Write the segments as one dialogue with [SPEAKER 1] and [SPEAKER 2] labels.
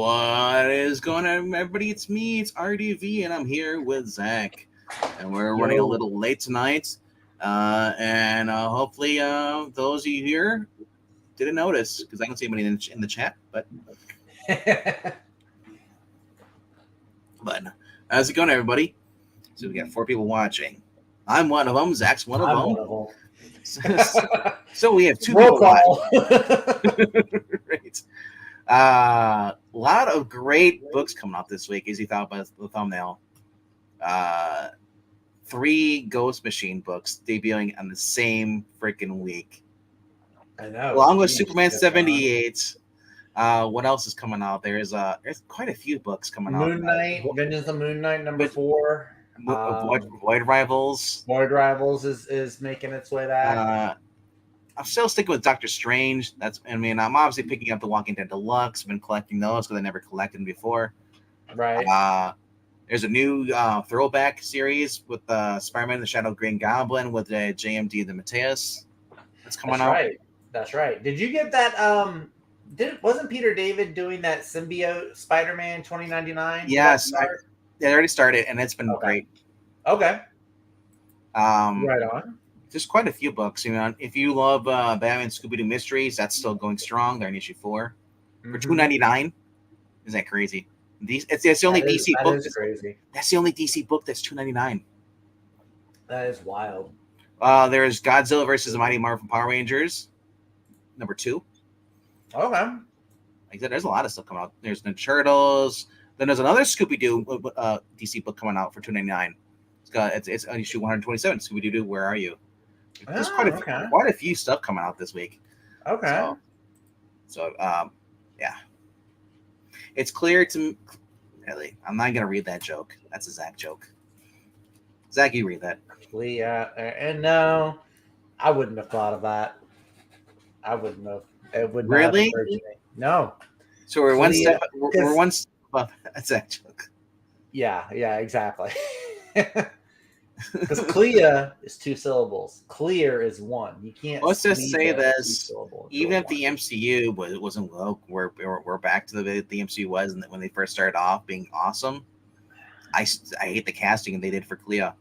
[SPEAKER 1] What is going on, everybody? It's me, it's RDV, and I'm here with Zach. And we're running a little late tonight. And hopefully, those of you here didn't notice, because I don't see anybody in the chat. But how's it going, everybody? So we got 4 people watching. I'm one of them. Zach's one of them. So we have 2 people watching. Right. A lot of great books coming out this week, as you thought by the thumbnail. 3 Ghost Machine books debuting on the same freaking week.
[SPEAKER 2] I know.
[SPEAKER 1] Along with Superman 78. What else is coming out? There's quite a few books coming out.
[SPEAKER 2] Moon Knight, Vengeance of Moon Knight #4.
[SPEAKER 1] Void Rivals.
[SPEAKER 2] Void Rivals is making its way back.
[SPEAKER 1] I'm still sticking with Doctor Strange. I'm obviously picking up the Walking Dead Deluxe. I've been collecting those because I never collected them before.
[SPEAKER 2] Right.
[SPEAKER 1] There's a new throwback series with Spider-Man: The Shadow of Green Goblin with JMD the Mateus. That's coming out.
[SPEAKER 2] Right. That's right. Did you get that? Wasn't Peter David doing that symbiote Spider-Man 2099?
[SPEAKER 1] Yes, it already started, and it's been great.
[SPEAKER 2] Okay.
[SPEAKER 1] Right on. There's quite a few books. If you love Batman Scooby-Doo Mysteries, that's still going strong. They're in issue 4 for $2.99. Isn't that crazy? It's the only DC book.
[SPEAKER 2] That is crazy.
[SPEAKER 1] That's the only DC book that's $2.99.
[SPEAKER 2] That is wild.
[SPEAKER 1] There's Godzilla versus the Mighty Morphin Power Rangers, #2.
[SPEAKER 2] Okay.
[SPEAKER 1] Like I said, there's a lot of stuff coming out. There's the Turtles. Then there's another Scooby-Doo DC book coming out for $2.99. It's issue 127. Scooby-Doo, Where Are You? There's quite a few stuff coming out this week.
[SPEAKER 2] Okay.
[SPEAKER 1] So yeah. It's clear to really. I'm not gonna read that joke. That's a Zach joke. Zach, you read that.
[SPEAKER 2] And no, I wouldn't have thought of that. I wouldn't have. It would not
[SPEAKER 1] really
[SPEAKER 2] have occurred to me. No.
[SPEAKER 1] So we're one step. We're one step above a Zach joke.
[SPEAKER 2] Yeah, exactly. Because Clea is 2 syllables. Clear is 1. You can't.
[SPEAKER 1] Let's just say this: even if the MCU wasn't woke, we're back to the MCU was when they first started off being awesome. I hate the casting they did for Clea.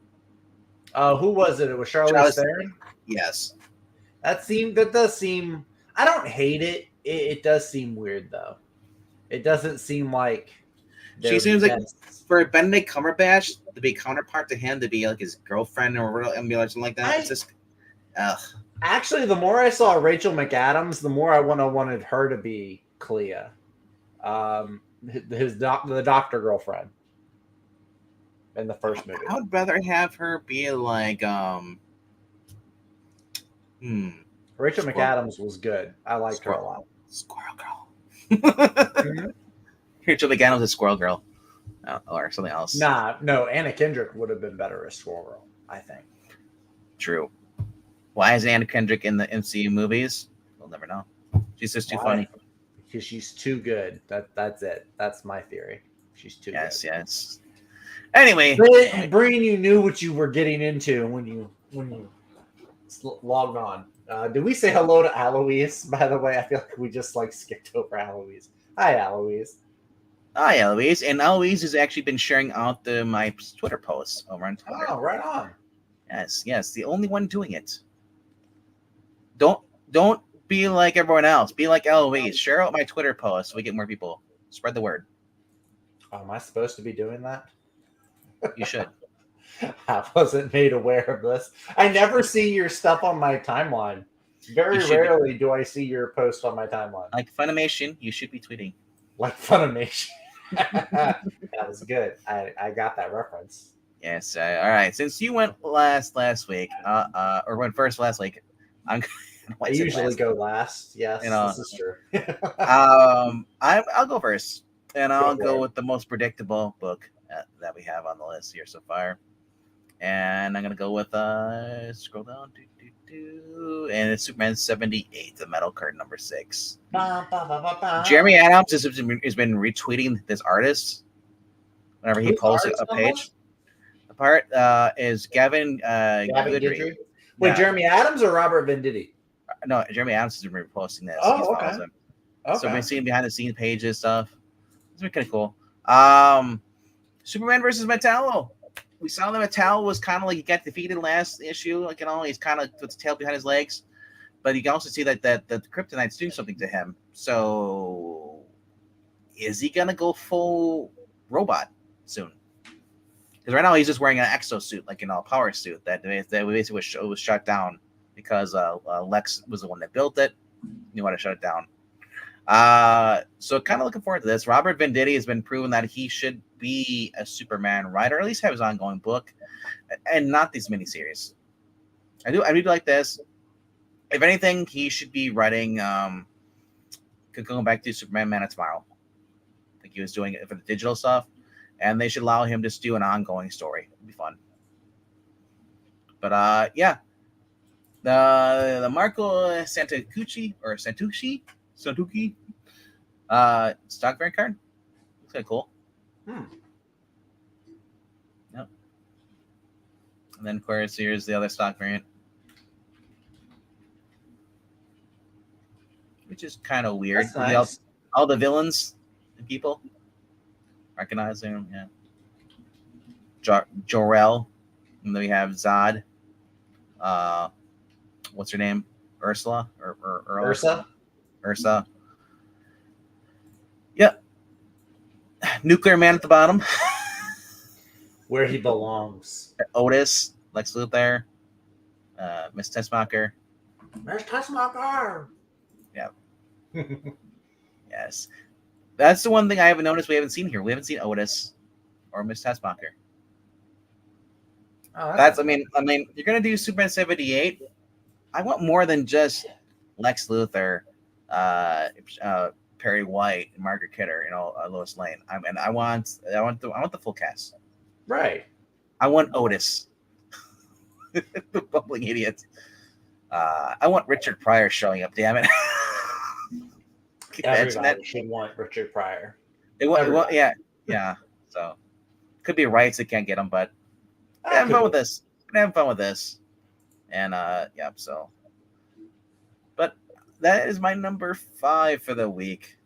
[SPEAKER 2] Who was it? It was Charlize Theron.
[SPEAKER 1] Yes.
[SPEAKER 2] That does seem. I don't hate it. It does seem weird though. It doesn't seem like.
[SPEAKER 1] She seems like for Benedict Cumberbatch to be counterpart to him to be like his girlfriend or something like that. It's just,
[SPEAKER 2] Actually, the more I saw Rachel McAdams, the more I wanted her to be Clea, the doctor girlfriend in the first movie.
[SPEAKER 1] I would rather have her be like
[SPEAKER 2] Rachel McAdams was good. I liked her a lot.
[SPEAKER 1] Squirrel Girl. Rachel McAdams is Squirrel Girl, or something else.
[SPEAKER 2] No, Anna Kendrick would have been better as Squirrel Girl, I think.
[SPEAKER 1] True. Why is Anna Kendrick in the MCU movies? We'll never know. She's just too funny.
[SPEAKER 2] Because she's too good. That's it. That's my theory. She's too good.
[SPEAKER 1] Yes. Anyway,
[SPEAKER 2] Breen, you knew what you were getting into when you logged on. Did we say hello to Aloise? By the way, I feel like we just skipped over Aloise. Hi, Aloise.
[SPEAKER 1] Hi, Eloise. And Eloise has actually been sharing out my Twitter posts over on Twitter.
[SPEAKER 2] Oh, right on.
[SPEAKER 1] Yes, the only one doing it. Don't be like everyone else. Be like Eloise. Share out my Twitter posts so we get more people. Spread the word.
[SPEAKER 2] Am I supposed to be doing that?
[SPEAKER 1] You should.
[SPEAKER 2] I wasn't made aware of this. I never see your stuff on my timeline. Very rarely do I see your post on my timeline.
[SPEAKER 1] Like Funimation, you should be tweeting.
[SPEAKER 2] Like Funimation. That was good. I got that reference.
[SPEAKER 1] Yes. All right. Since you went last week, or went first last week, I
[SPEAKER 2] usually go last. Yes, this is true.
[SPEAKER 1] I'll go first, and I'll go with the most predictable book that we have on the list here so far, and I'm gonna go with scroll down, and it's Superman 78, the metal card #6. Jeremy Adams has been retweeting this artist whenever he posts a page. The part is Gavin Guidry.
[SPEAKER 2] Wait, Jeremy Adams or Robert Venditti?
[SPEAKER 1] No, Jeremy Adams has been reposting this.
[SPEAKER 2] Oh, okay.
[SPEAKER 1] So I've been seeing behind the scenes pages stuff. It's been kind of cool. Superman versus Metallo. We saw that Metallo was kind of like he got defeated last issue. Like, he's kind of with his tail behind his legs. But you can also see that the kryptonites do something to him. So, is he gonna go full robot soon? Because right now he's just wearing an exosuit, like a power suit that basically was shut down because Lex was the one that built it. You want to shut it down. So kind of looking forward to this. Robert Venditti has been proven that he should be a Superman writer, or at least have his ongoing book, and not these miniseries. I do like this. If anything, he should be writing. Going back to Superman Man of Tomorrow, like he was doing it for the digital stuff, and they should allow him to do an ongoing story. It'd be fun. But yeah, the Marco Santucci stock variant card. Looks kind of cool. Yep. And then of course here's the other stock variant, which is kind of weird.
[SPEAKER 2] Nice.
[SPEAKER 1] All the villains and people recognize him. Yeah. Jor-El. And then we have Zod. What's her name? Ursula or Ursa. Yep. Nuclear Man at the bottom.
[SPEAKER 2] Where he belongs.
[SPEAKER 1] Otis, Lex Luthor, Miss Tessmacher.
[SPEAKER 2] Miss Tessmacher.
[SPEAKER 1] Yeah. Yes. That's the one thing I haven't noticed we haven't seen here. We haven't seen Otis or Miss Tessmacher.
[SPEAKER 2] Oh,
[SPEAKER 1] I mean, you're gonna do Superman 78. I want more than just Lex Luthor, Perry White, and Margaret Kidder, Lois Lane. I want the full cast.
[SPEAKER 2] Right.
[SPEAKER 1] I want Otis, the bumbling idiot. I want Richard Pryor showing up. Damn it!
[SPEAKER 2] Everybody should want Richard Pryor.
[SPEAKER 1] Yeah. So could be rights that can't get him, but have fun with this. Have fun with this. And yeah. So, but that is my number 5 for the week.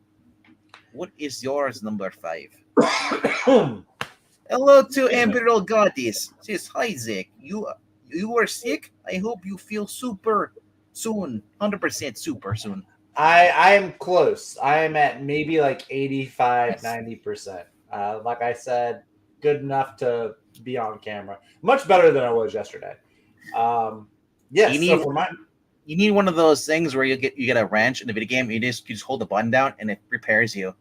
[SPEAKER 1] What is yours, number 5? Hello to Imperial Goddess. She says, "Hi, Zach. You were sick? I hope you feel super soon. 100% super soon."
[SPEAKER 2] I am close. I am at maybe like 85, 90%. Like I said, good enough to be on camera. Much better than I was yesterday. Yes.
[SPEAKER 1] You need one of those things where you get a wrench in the video game. You just hold the button down and it repairs you.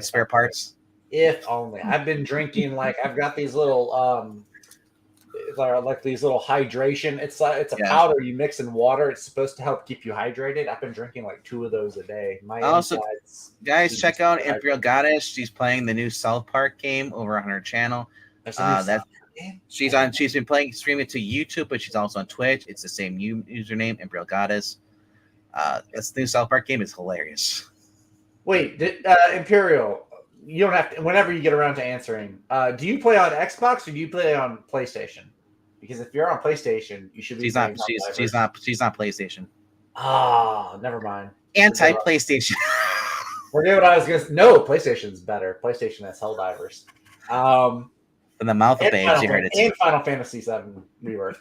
[SPEAKER 1] Spare parts.
[SPEAKER 2] If only. I've been drinking I've got these little like these little hydration. It's a powder you mix in water. It's supposed to help keep you hydrated. I've been drinking 2 of those a day.
[SPEAKER 1] Guys, check out Imperial Goddess. She's playing the new South Park game over on her channel. She's been streaming to YouTube, but she's also on Twitch. It's the same username, Imperial Goddess. This new South Park game is hilarious.
[SPEAKER 2] Wait, Imperial, you don't have to. Whenever you get around to answering, do you play on Xbox or do you play on PlayStation? Because if you're on PlayStation, you should be. She's not
[SPEAKER 1] PlayStation.
[SPEAKER 2] Ah, never mind.
[SPEAKER 1] Anti-PlayStation.
[SPEAKER 2] Forget what I was gonna say. No, PlayStation's better. PlayStation has Helldivers.
[SPEAKER 1] From the mouth of babes, you heard it.
[SPEAKER 2] And Final Fantasy VII Rebirth.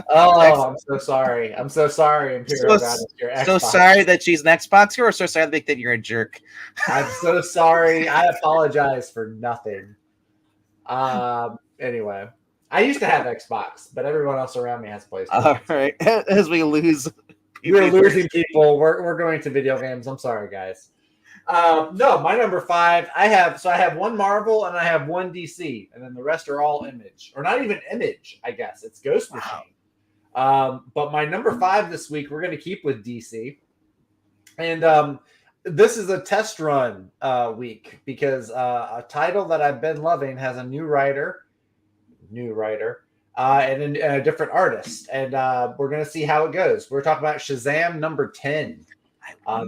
[SPEAKER 2] Oh, I'm so sorry. I'm so sorry, Imperial Goddess.
[SPEAKER 1] So sorry that she's an Xboxer, or so sorry that you're a jerk.
[SPEAKER 2] I'm so sorry. I apologize for nothing. Anyway, I used to have Xbox, but everyone else around me has PlayStation.
[SPEAKER 1] All right. As we lose,
[SPEAKER 2] we're losing people. We're going to video games. I'm sorry, guys. No, my number 5. I have one Marvel and I have one DC, and then the rest are all Image, or not even Image. I guess it's Ghost Machine. But my number 5 this week, we're going to keep with DC, and this is a test run week because a title that I've been loving has a new writer, and a different artist, and we're going to see how it goes. We're talking about Shazam number 10.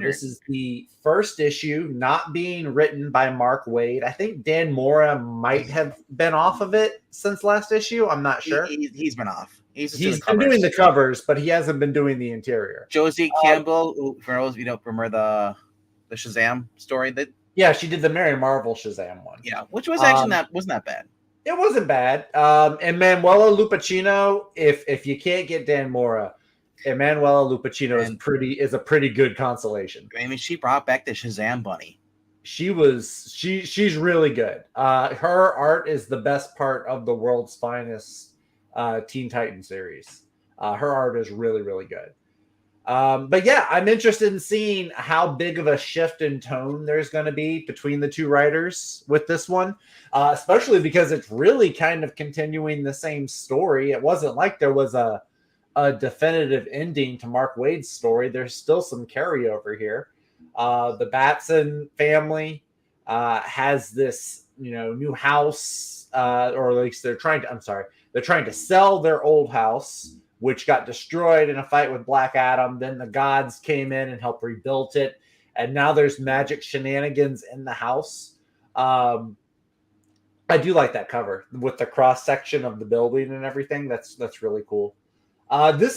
[SPEAKER 2] This is the first issue not being written by Mark Waid. I think Dan Mora might have been off of it since last issue. I'm not sure.
[SPEAKER 1] He's been off. He's
[SPEAKER 2] been doing the covers, but he hasn't been doing the interior.
[SPEAKER 1] Josie Campbell, for those you don't remember the Shazam story, that
[SPEAKER 2] Yeah, she did the Mary Marvel Shazam one.
[SPEAKER 1] Yeah, which was actually
[SPEAKER 2] Um,
[SPEAKER 1] wasn't that bad.
[SPEAKER 2] It wasn't bad. And Manuela Lupacino, if you can't get Dan Mora, Emanuela Lupacino
[SPEAKER 1] And
[SPEAKER 2] is a pretty good consolation.
[SPEAKER 1] I mean, she brought back the Shazam bunny.
[SPEAKER 2] She's really good. Her art is the best part of the world's finest Teen Titan series. Her art is really, really good. But yeah, I'm interested in seeing how big of a shift in tone there's going to be between the two writers with this one, especially because it's really kind of continuing the same story. It wasn't like there was a definitive ending to Mark Waid's story. There's still some carryover here. The Batson family has this, new house, or at least they're trying to. I'm sorry, they're trying to sell their old house, which got destroyed in a fight with Black Adam. Then the gods came in and helped rebuild it, and now there's magic shenanigans in the house. I do like that cover with the cross section of the building and everything. That's really cool. This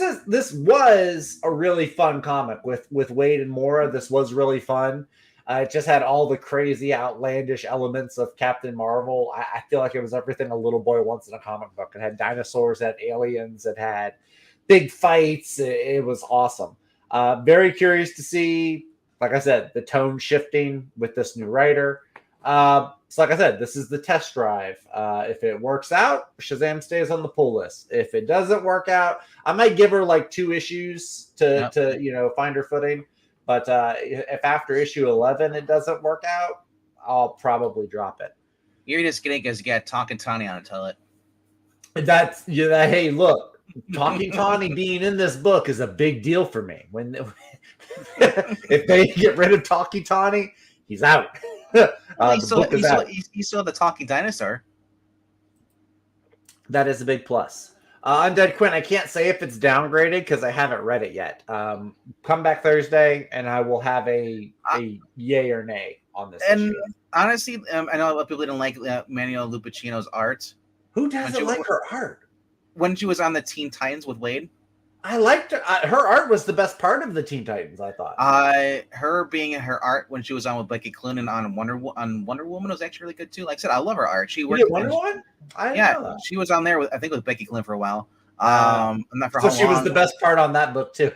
[SPEAKER 2] was a really fun comic with Waid and Mora. This was really fun. It just had all the crazy, outlandish elements of Captain Marvel. I feel like it was everything a little boy wants in a comic book. It had dinosaurs, it had aliens, it had big fights. It was awesome. Very curious to see, like I said, the tone shifting with this new writer. So like I said, this is the test drive. If it works out, Shazam stays on the pull list. If it doesn't work out, I might give her like 2 issues to find her footing. But if after issue 11 it doesn't work out, I'll probably drop it.
[SPEAKER 1] You're just kidding because you got Talking Tawny on it, tell it.
[SPEAKER 2] Hey, look, Talking Tawny being in this book is a big deal for me. When if they get rid of Talking Tawny, he's out.
[SPEAKER 1] He still had the talking dinosaur.
[SPEAKER 2] That is a big plus. Undead Quinn, I can't say if it's downgraded because I haven't read it yet. Come back Thursday, and I will have a yay or nay on this.
[SPEAKER 1] And
[SPEAKER 2] issue.
[SPEAKER 1] honestly, I know a lot of people didn't like Manuel Lupacino's art.
[SPEAKER 2] Who doesn't like her art?
[SPEAKER 1] When she was on the Teen Titans with Waid,
[SPEAKER 2] I liked her. Her art was the best part of the Teen Titans, I thought.
[SPEAKER 1] Her being in her art when she was on with Becky Cloonan on Wonder Woman was actually really good too. Like I said, I love her art. She worked
[SPEAKER 2] Wonder Woman.
[SPEAKER 1] She was on there with with Becky Cloonan for a while. I'm not for
[SPEAKER 2] so
[SPEAKER 1] how
[SPEAKER 2] she
[SPEAKER 1] long.
[SPEAKER 2] Was the best part on that book too.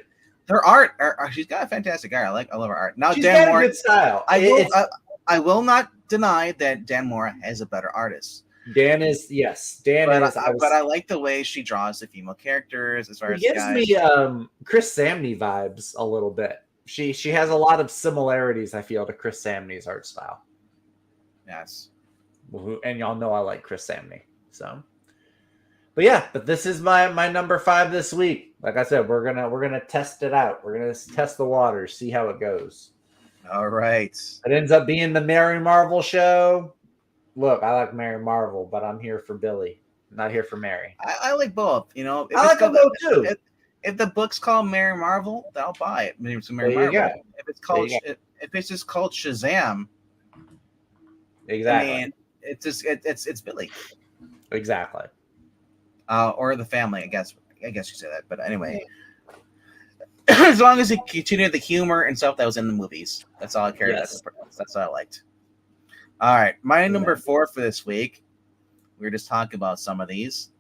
[SPEAKER 1] Her art, she's got a fantastic art. I love her art. Now
[SPEAKER 2] she's
[SPEAKER 1] Dan
[SPEAKER 2] got
[SPEAKER 1] Mora,
[SPEAKER 2] a good style.
[SPEAKER 1] I will not deny that Dan Mora is a better artist.
[SPEAKER 2] Dan is.
[SPEAKER 1] But I like the way she draws the female characters as far as
[SPEAKER 2] gives me Chris Samney vibes a little bit. She has a lot of similarities, I feel, to Chris Samney's art style.
[SPEAKER 1] Yes.
[SPEAKER 2] And y'all know I like Chris Samney. So but this is my number 5 this week. Like I said, we're gonna test it out. We're gonna test the waters, see how it goes.
[SPEAKER 1] All right.
[SPEAKER 2] It ends up being the Mary Marvel show. Look, I like Mary Marvel, but I'm here for Billy, not here for Mary.
[SPEAKER 1] I like both. I
[SPEAKER 2] like them both too.
[SPEAKER 1] If the book's called Mary Marvel, I'll buy it. Maybe it's Mary Marvel.
[SPEAKER 2] Go.
[SPEAKER 1] If it's called, if it's just called Shazam,
[SPEAKER 2] exactly.
[SPEAKER 1] I mean, it's Billy.
[SPEAKER 2] Exactly.
[SPEAKER 1] Or the family, I guess. I guess you say that, but anyway. As long as it continued the humor and stuff that was in the movies, that's all I cared.
[SPEAKER 2] Yes.
[SPEAKER 1] That's all I liked. All right, my number 4 for this week, we were just talking about some of these,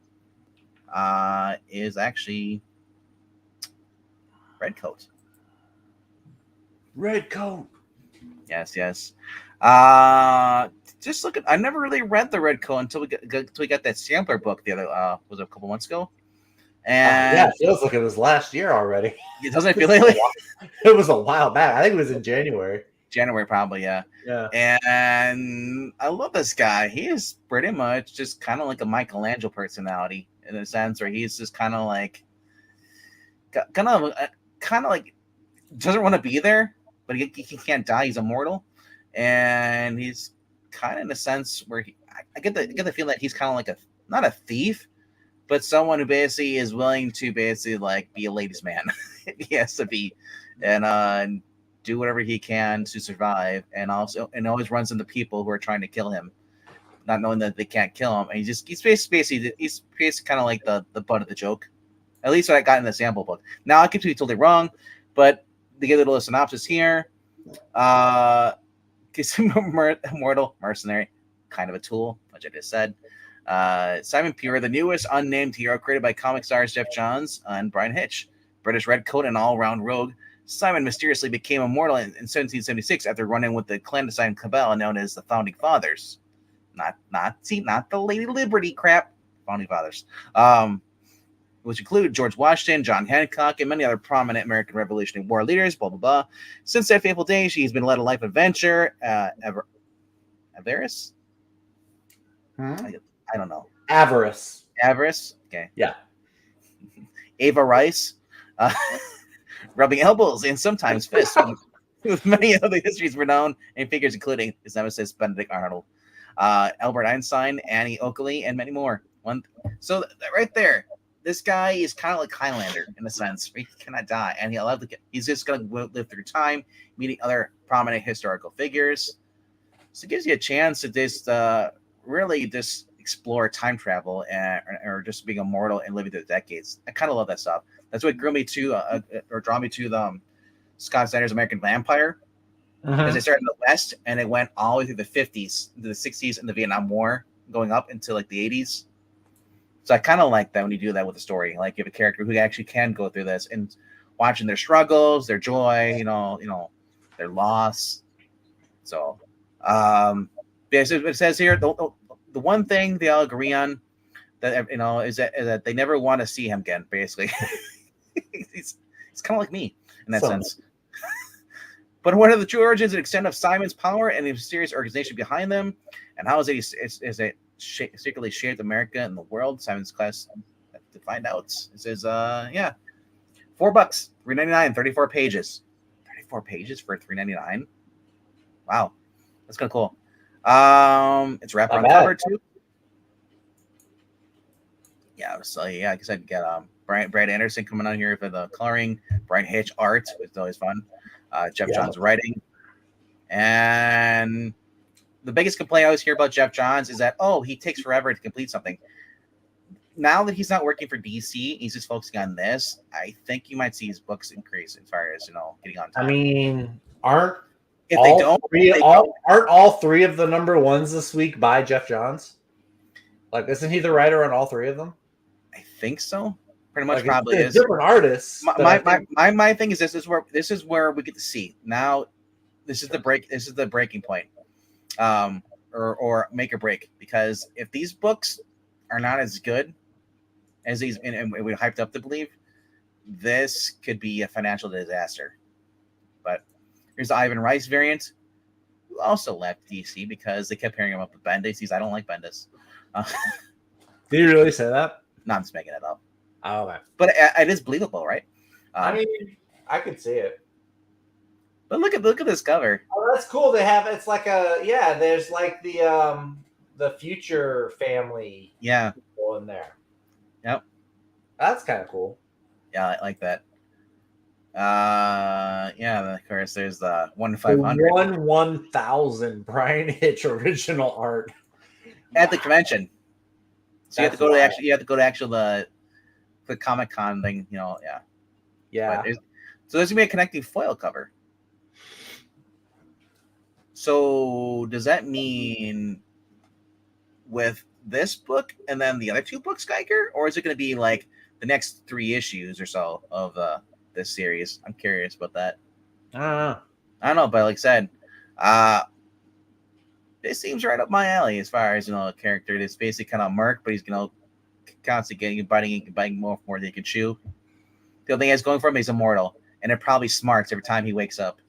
[SPEAKER 1] is actually Redcoat.
[SPEAKER 2] Redcoat.
[SPEAKER 1] Yes. Just look at. I never really read the Redcoat until we got that sampler book the other was it a couple months ago, and
[SPEAKER 2] it feels like it was last year already.
[SPEAKER 1] It doesn't feel like
[SPEAKER 2] it was a while back. I think it was in January.
[SPEAKER 1] January, probably, yeah. And I love this guy. He is pretty much just kind of like a Michelangelo personality in a sense, where he's just kind of like doesn't want to be there, but he can't die. He's immortal, and he's kind of in a sense where I get the feeling that he's kind of like not a thief, but someone who basically is willing to basically like be a ladies' man. He has to be, and do whatever he can to survive, and always runs into people who are trying to kill him, not knowing that they can't kill him. And he's basically kind of like the butt of the joke. At least what I got in the sample book. Now I could be totally wrong, but to get a little synopsis here, He's a mortal mercenary, kind of a tool, which I just said. Simon Pure, the newest unnamed hero created by comic stars Jeff Johns and Brian Hitch. British redcoat and all-round rogue, Simon mysteriously became immortal in 1776 after running with the clandestine cabal known as the Founding Fathers. Not the Lady Liberty crap. Founding Fathers. Which include George Washington, John Hancock, and many other prominent American Revolutionary War leaders, blah, blah, blah. Since that fateful day, she's been led a life adventure. Avarice? I don't know.
[SPEAKER 2] Avarice.
[SPEAKER 1] Okay.
[SPEAKER 2] Yeah.
[SPEAKER 1] Ava Rice. Rubbing elbows and sometimes fists with many other histories renowned and figures, including his nemesis, Benedict Arnold, Albert Einstein, Annie Oakley, and many more. So right there, this guy is kind of like Highlander in a sense. He cannot die, and he's just going to live through time, meeting other prominent historical figures. So it gives you a chance to just really just explore time travel or just being immortal and living through decades. I kind of love that stuff. That's what drew me to or draw me to the Scott Snyder's American Vampire. Because they started in the West and it went all the way through the 50s, into the 60s, and the Vietnam War, going up into like the 80s. So I kind of like that when you do that with a story. Like you have a character who actually can go through this and watching their struggles, their joy, their loss. So, it says here the one thing they all agree on that is that they never want to see him again. Basically, he's kind of like me in that sense. But what are the true origins and extent of Simon's power and the mysterious organization behind them, and how is it secretly shaped America and the world? Simon's Quest to find out. It says, $4, $3.99, 34 pages. 34 pages for $3.99. Wow, that's kind of cool. It's wraparound cover too. Yeah, so yeah, I guess I'd get Brad Anderson coming on here for the coloring, Brian Hitch art, which is always fun. Jeff Johns writing, and the biggest complaint I always hear about Jeff Johns is that he takes forever to complete something. Now that he's not working for DC, he's just focusing on this. I think you might see his books increase as far as getting on time.
[SPEAKER 2] I mean, aren't all three of the number ones this week by Jeff Johns? Like, isn't he the writer on all three of them?
[SPEAKER 1] I think so. Pretty much,
[SPEAKER 2] like
[SPEAKER 1] probably
[SPEAKER 2] it's
[SPEAKER 1] is
[SPEAKER 2] different artists.
[SPEAKER 1] My thing is this is where we get to see now. This is the break. This is the breaking point, or make or break. Because if these books are not as good as these, and we hyped up to believe, this could be a financial disaster. But here's the Ivan Rice variant, who also left DC because they kept pairing him up with Bendis. I don't like Bendis.
[SPEAKER 2] Did you really say that?
[SPEAKER 1] No, I'm just making it up.
[SPEAKER 2] Oh, okay.
[SPEAKER 1] But it is believable, right?
[SPEAKER 2] I mean, I could see it.
[SPEAKER 1] But look at this cover.
[SPEAKER 2] Oh, that's cool. They have it's like there's like the future family people in there.
[SPEAKER 1] Yep.
[SPEAKER 2] That's kind of cool.
[SPEAKER 1] Yeah, I like that. Of course there's the 1/500.
[SPEAKER 2] 1/1000 Brian Hitch original art
[SPEAKER 1] at the convention. So you have to go to the Comic-Con thing,
[SPEAKER 2] Yeah.
[SPEAKER 1] So there's gonna be a connecting foil cover. So does that mean with this book and then the other two books, Geiger, or is it going to be like the next 3 issues or so of this series? I'm curious about that. I don't know, but like I said, this seems right up my alley as far as a character that's basically kind of Merc, but he's constantly biting more than he can chew. The only thing he's going for him, he's immortal, and it probably smarts every time he wakes up.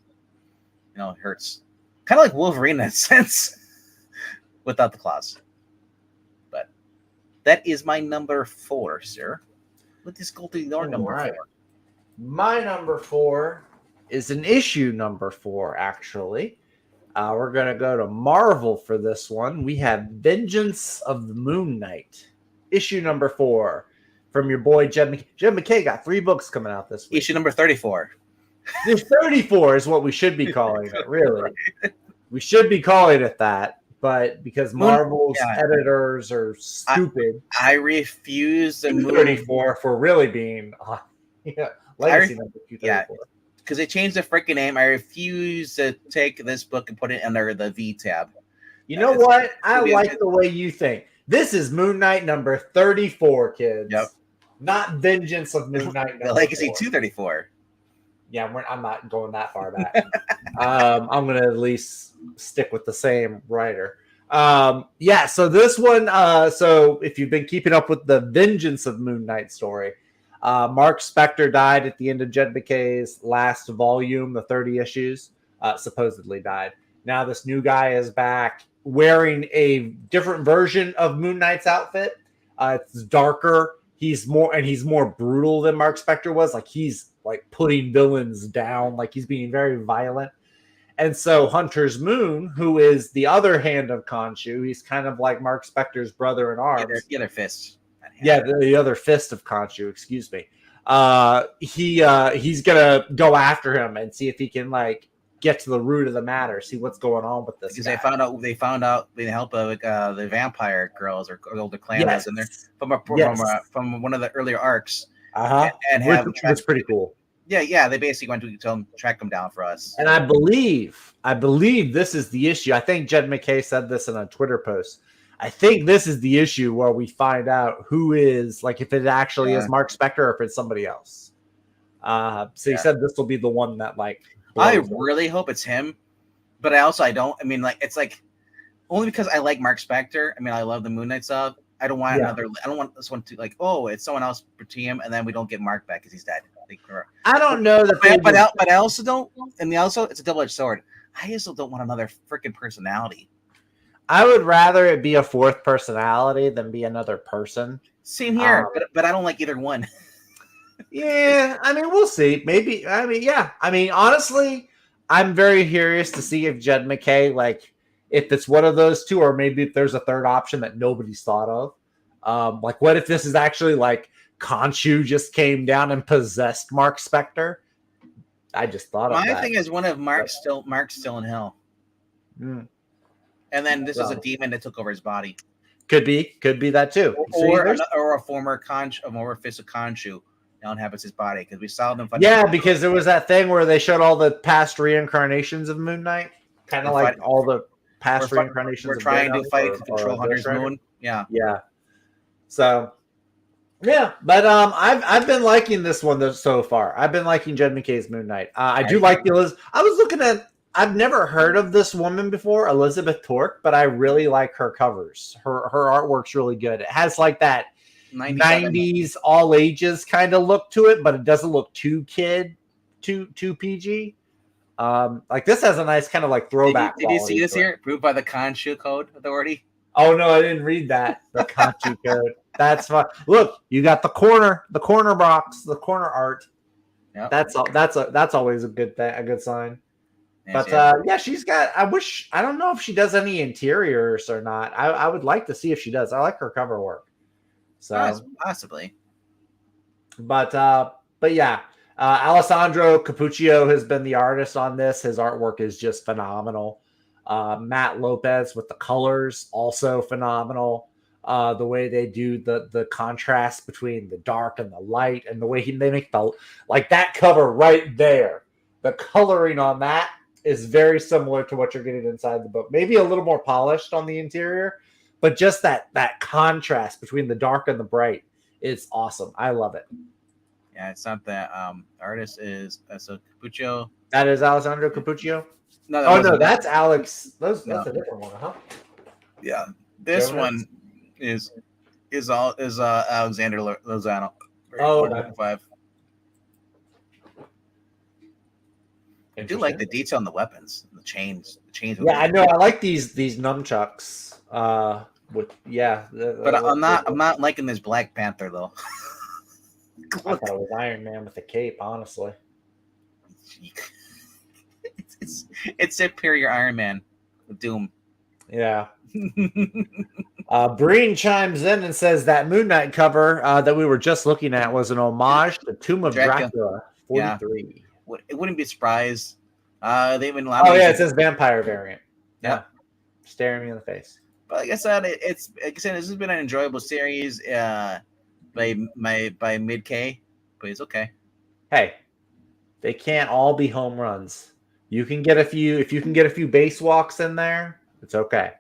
[SPEAKER 1] It hurts. Kind of like Wolverine in that sense, without the claws. But that is my number 4, sir. Let this go to your number 4.
[SPEAKER 2] My number 4 is an issue number 4, actually. We're going to go to Marvel for this one. We have Vengeance of the Moon Knight, issue number 4, from your boy Jed McKay. Jed McKay got 3 books coming out this week.
[SPEAKER 1] Issue number 34.
[SPEAKER 2] There's 34 is what we should be calling it, really. We should be calling it that, but because Marvel's editors are stupid.
[SPEAKER 1] I refuse to move
[SPEAKER 2] 34 for really being legacy number 234.
[SPEAKER 1] because they changed the freaking name. I refuse to take this book and put it under the V tab.
[SPEAKER 2] You know what? I like the way you think. This is Moon Knight number 34, kids.
[SPEAKER 1] Yep.
[SPEAKER 2] Not Vengeance of Moon Knight number
[SPEAKER 1] The Legacy
[SPEAKER 2] 4.
[SPEAKER 1] 234.
[SPEAKER 2] Yeah, I'm not going that far back. I'm going to at least stick with the same writer. Yeah, so this one, so if you've been keeping up with the Vengeance of Moon Knight story, Mark Spector died at the end of Jed McKay's last volume, the 30 issues, supposedly died. Now this new guy is back wearing a different version of Moon Knight's outfit. It's darker. He's more brutal than Mark Spector was. Like he's like putting villains down. Like he's being very violent. And so Hunter's Moon, who is the other hand of Khonshu, he's kind of like Mark Spector's brother in arms.
[SPEAKER 1] The other fist.
[SPEAKER 2] Yeah, the other fist of Khonshu, excuse me. He's gonna go after him and see if he can like get to the root of the matter, see what's going on with this.
[SPEAKER 1] Because
[SPEAKER 2] guy.
[SPEAKER 1] they found out with the help of the vampire girls or older clan was in there from one of the earlier arcs. And
[SPEAKER 2] which was pretty cool.
[SPEAKER 1] Yeah, they basically went to tell him track them down for us.
[SPEAKER 2] And I believe this is the issue. I think Jed McKay said this in a Twitter post. I think this is the issue where we find out who is, like, if it actually is Mark Spector or if it's somebody else. He said this will be the one that, like,
[SPEAKER 1] I really hope it's him, but I don't. I mean, like, it's like only because I like Mark Spector. I mean, I love the Moon Knight stuff. I don't want another. I don't want this one to like. Oh, it's someone else for TM, and then we don't get Mark back because he's dead.
[SPEAKER 2] I don't know that,
[SPEAKER 1] but I also don't. And also, it's a double-edged sword. I also don't want another freaking personality.
[SPEAKER 2] I would rather it be a fourth personality than be another person.
[SPEAKER 1] Same here, but I don't like either one.
[SPEAKER 2] Yeah, I mean, we'll see. Maybe. I mean, yeah. I mean, honestly, I'm very curious to see if Jed McKay, like, if it's one of those two, or maybe if there's a third option that nobody's thought of. Like, what if this is actually like Khonshu just came down and possessed Mark Spector? I just thought of that.
[SPEAKER 1] My thing is, one of Mark's still in hell, and then this is a demon that took over his body.
[SPEAKER 2] Could be that too.
[SPEAKER 1] Or a former fist of Khonshu now inhabits his body because we saw them.
[SPEAKER 2] Yeah, because there was that thing where they showed all the past reincarnations of Moon Knight, kind of like all the past reincarnations.
[SPEAKER 1] We're trying to fight to control Hunter's Moon. Yeah.
[SPEAKER 2] So, yeah, but I've been liking this one so far. I've been liking Jed McKay's Moon Knight. I do like the Elizabeth. I was looking at. I've never heard of this woman before, Elizabeth Torque, but I really like her covers. Her artwork's really good. It has like that 90s all ages kind of look to it, but it doesn't look too PG. Like this has a nice kind of like throwback.
[SPEAKER 1] Did you see this here? Approved by the Khonshu Code Authority.
[SPEAKER 2] Oh no, I didn't read that. The Khonshu Code. That's fun. Look, you got the corner box, the corner art. Yep. That's always a good sign. But she's got. I don't know if she does any interiors or not. I would like to see if she does. I like her cover work. So
[SPEAKER 1] possibly.
[SPEAKER 2] But yeah, Alessandro Capuccio has been the artist on this. His artwork is just phenomenal. Matt Lopez with the colors, also phenomenal. The way they do the contrast between the dark and the light, and the way they make that cover right there. The coloring on that is very similar to what you're getting inside the book. Maybe a little more polished on the interior, but just that contrast between the dark and the bright is awesome. I love it.
[SPEAKER 1] Yeah, it's not that artist is so Capuccio.
[SPEAKER 2] That is Alessandro Capuccio? No, that's Alex. That's a different one, huh?
[SPEAKER 1] Yeah. This one is Alexander Lozano.
[SPEAKER 2] Oh,
[SPEAKER 1] 5. I do like the detail on the weapons, the chains.
[SPEAKER 2] Yeah, I know. I like these nunchucks. But
[SPEAKER 1] I'm not liking this Black Panther though.
[SPEAKER 2] I thought it was Iron Man with a cape. Honestly,
[SPEAKER 1] it's Superior Iron Man with Doom.
[SPEAKER 2] Yeah. Breen chimes in and says that Moon Knight cover that we were just looking at was an homage to Tomb of Dracula 43.
[SPEAKER 1] Yeah. It wouldn't be surprised. They've been.
[SPEAKER 2] It says vampire variant. Yeah, staring me in the face.
[SPEAKER 1] But like I said, this has been an enjoyable series. By mid K, but it's okay.
[SPEAKER 2] Hey, They can't all be home runs. You can get a few. If you can get a few base walks in there, it's okay.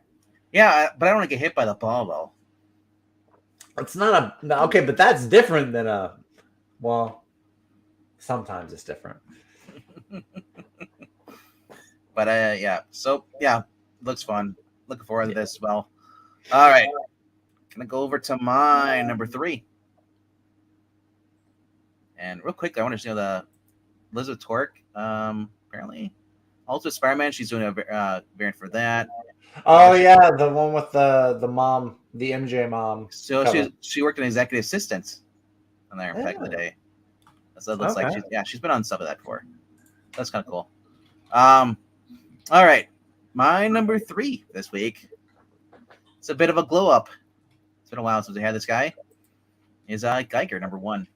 [SPEAKER 1] Yeah, but I don't want to get hit by the ball though.
[SPEAKER 2] It's not a okay, but that's different than a. Well, sometimes it's different.
[SPEAKER 1] But yeah. So yeah, looks fun. Looking forward to this as well. All right, gonna go over to my number 3. And real quick, I want to show the Elizabeth Torque. Apparently, also Spider-Man. She's doing a variant for that.
[SPEAKER 2] Oh yeah, the one with the mom, the MJ mom.
[SPEAKER 1] So she worked an executive assistant on there back in the day. So it looks like she's been on some of that before. That's kind of cool. All right, my number 3 this week. It's a bit of a glow up. It's been a while since we had this guy. Is Geiger number 1.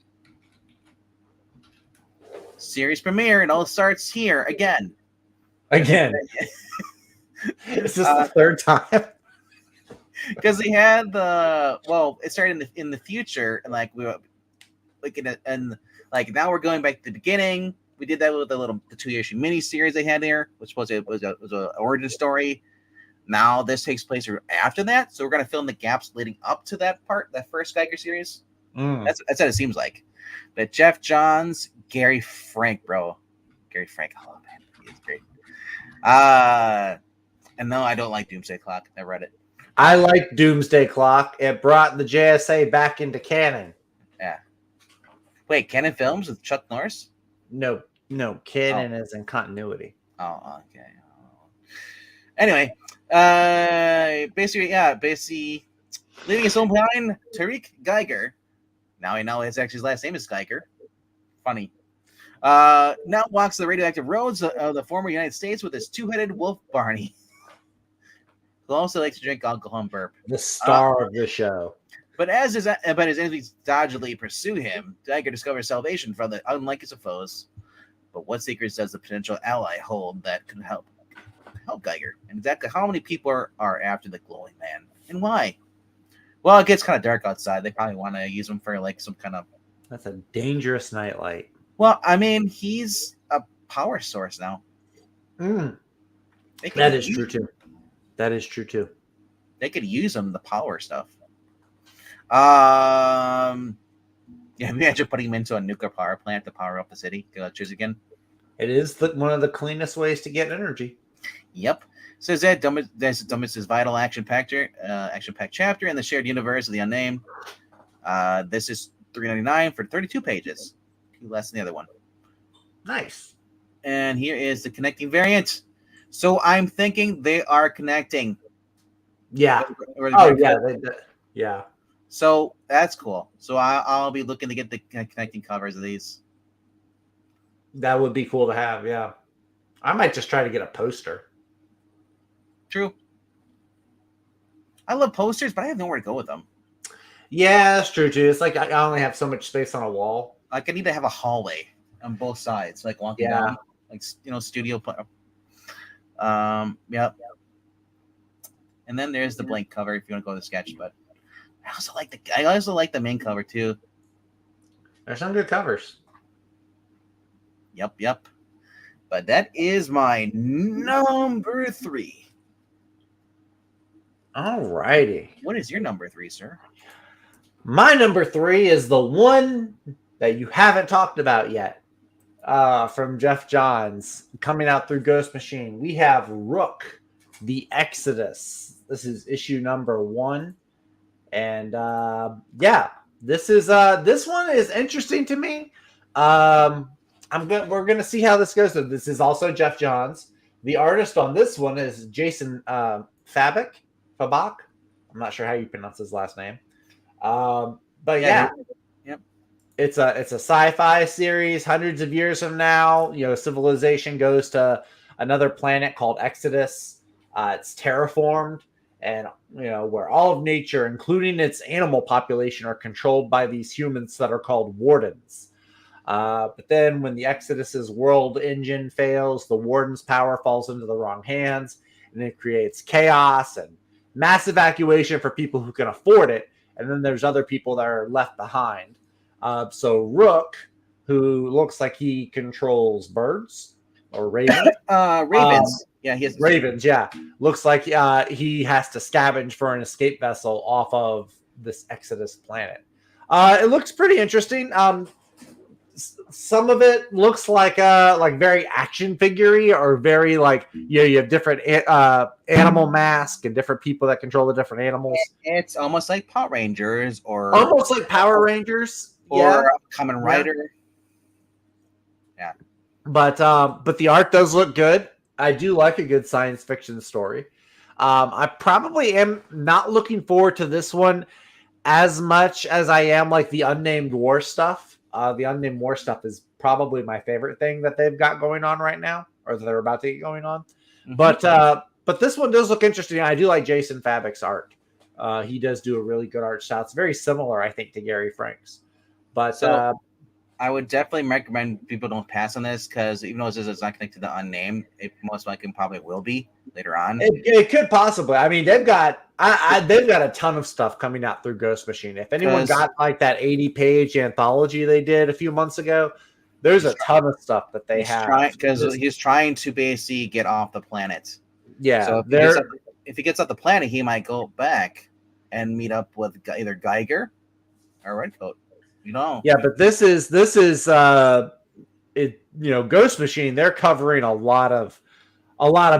[SPEAKER 1] Series premiere, and all starts here again.
[SPEAKER 2] Again. Is this the third time?
[SPEAKER 1] Because they had it started in the future, and like we were like now we're going back to the beginning. We did that with the 2-issue mini series they had there, which was an origin story. Now this takes place after that, so we're gonna fill in the gaps leading up to that first Geiger series. That's what it seems like. But Jeff Johns, Gary Frank, bro. Gary Frank, oh man, he is great. And no, I don't like Doomsday Clock. I read it.
[SPEAKER 2] I like Doomsday Clock. It brought the JSA back into canon.
[SPEAKER 1] Yeah. Wait, Canon Films with Chuck Norris?
[SPEAKER 2] No, canon is in continuity.
[SPEAKER 1] Oh, okay. Anyway, basically, leaving his home behind, Tariq Geiger. Now we know his last name is Geiger. Funny. Now walks the radioactive roads of the former United States with his 2-headed wolf Barney, who also likes to drink alcohol and burp.
[SPEAKER 2] The star of the show. But
[SPEAKER 1] as his enemies dodgily pursue him, Geiger discovers salvation from the unlikest of foes. But what secrets does the potential ally hold that can help Geiger? And exactly how many people are after the glowing man, and why? Well, it gets kind of dark outside. They probably want to use him for like some kind of.
[SPEAKER 2] That's a dangerous nightlight.
[SPEAKER 1] Well, I mean, he's a power source now.
[SPEAKER 2] That is true too. That is true too.
[SPEAKER 1] They could use him, the power stuff. Yeah, imagine putting him into a nuclear power plant to power up the city. Choose again.
[SPEAKER 2] It is one of the cleanest ways to get energy.
[SPEAKER 1] Yep. Says that Dumbus' vital action-packed chapter in the shared universe of the unnamed. This is $3.99 for 32 pages. Less than the other one.
[SPEAKER 2] Nice.
[SPEAKER 1] And here is the connecting variant. So I'm thinking they are connecting.
[SPEAKER 2] Yeah. Yeah.
[SPEAKER 1] So that's cool. So I'll be looking to get the connecting covers of these.
[SPEAKER 2] That would be cool to have. Yeah. I might just try to get a poster.
[SPEAKER 1] True. I love posters, but I have nowhere to go with them.
[SPEAKER 2] Yeah, that's true too. It's like I only have so much space on a wall.
[SPEAKER 1] Like I need to have a hallway on both sides, like walking down, like studio. Yep. And then there's the blank cover if you want to go to the sketch. But I also like the main cover too.
[SPEAKER 2] There's some good covers.
[SPEAKER 1] Yep. But that is my number 3.
[SPEAKER 2] All righty.
[SPEAKER 1] What is your number 3, sir?
[SPEAKER 2] My number 3 is the one that you haven't talked about yet. From Jeff Johns, coming out through Ghost Machine. We have Rook, the Exodus. This is issue number 1. And this one is interesting to me. We're gonna see how this goes. So this is also Jeff Johns. The artist on this one is Jason Fabak. I'm not sure how you pronounce his last name. But yeah.
[SPEAKER 1] Yep.
[SPEAKER 2] It's a sci-fi series. Hundreds of years from now, civilization goes to another planet called Exodus. It's terraformed, and where all of nature, including its animal population, are controlled by these humans that are called wardens. But then when the Exodus's world engine fails, the warden's power falls into the wrong hands, and it creates chaos and mass evacuation for people who can afford it. And then there's other people that are left behind. So Rook, who looks like he controls birds or ravens.
[SPEAKER 1] Ravens. Yeah, he has
[SPEAKER 2] Ravens, yeah. Looks like he has to scavenge for an escape vessel off of this Exodus planet. It looks pretty interesting. Some of it looks like very action figure-y or very you have different animal mask and different people that control the different animals.
[SPEAKER 1] It's almost like Power Rangers
[SPEAKER 2] Almost like Power Rangers. Yeah.
[SPEAKER 1] Or Kamen Rider. Yeah.
[SPEAKER 2] But the art does look good. I do like a good science fiction story. I probably am not looking forward to this one as much as I am like the Unnamed War stuff. The Unnamed War stuff is probably my favorite thing that they've got going on right now, or that they're about to get going on. Mm-hmm. But this one does look interesting. I do like Jason Fabik's art. He does do a really good art style. It's very similar, I think, to Gary Frank's. But
[SPEAKER 1] I would definitely recommend people don't pass on this because even though this is not connected to Unnamed, it most likely probably will be later on.
[SPEAKER 2] It could possibly. I mean, they've got a ton of stuff coming out through Ghost Machine. If anyone got like that 80-page anthology they did a few months ago, there's a ton of stuff that they have.
[SPEAKER 1] Because he's trying to basically get off the planet.
[SPEAKER 2] Yeah.
[SPEAKER 1] So if he gets off the planet, he might go back and meet up with either Geiger or Redcoat. You know.
[SPEAKER 2] Yeah, but this is Ghost Machine. They're covering a lot of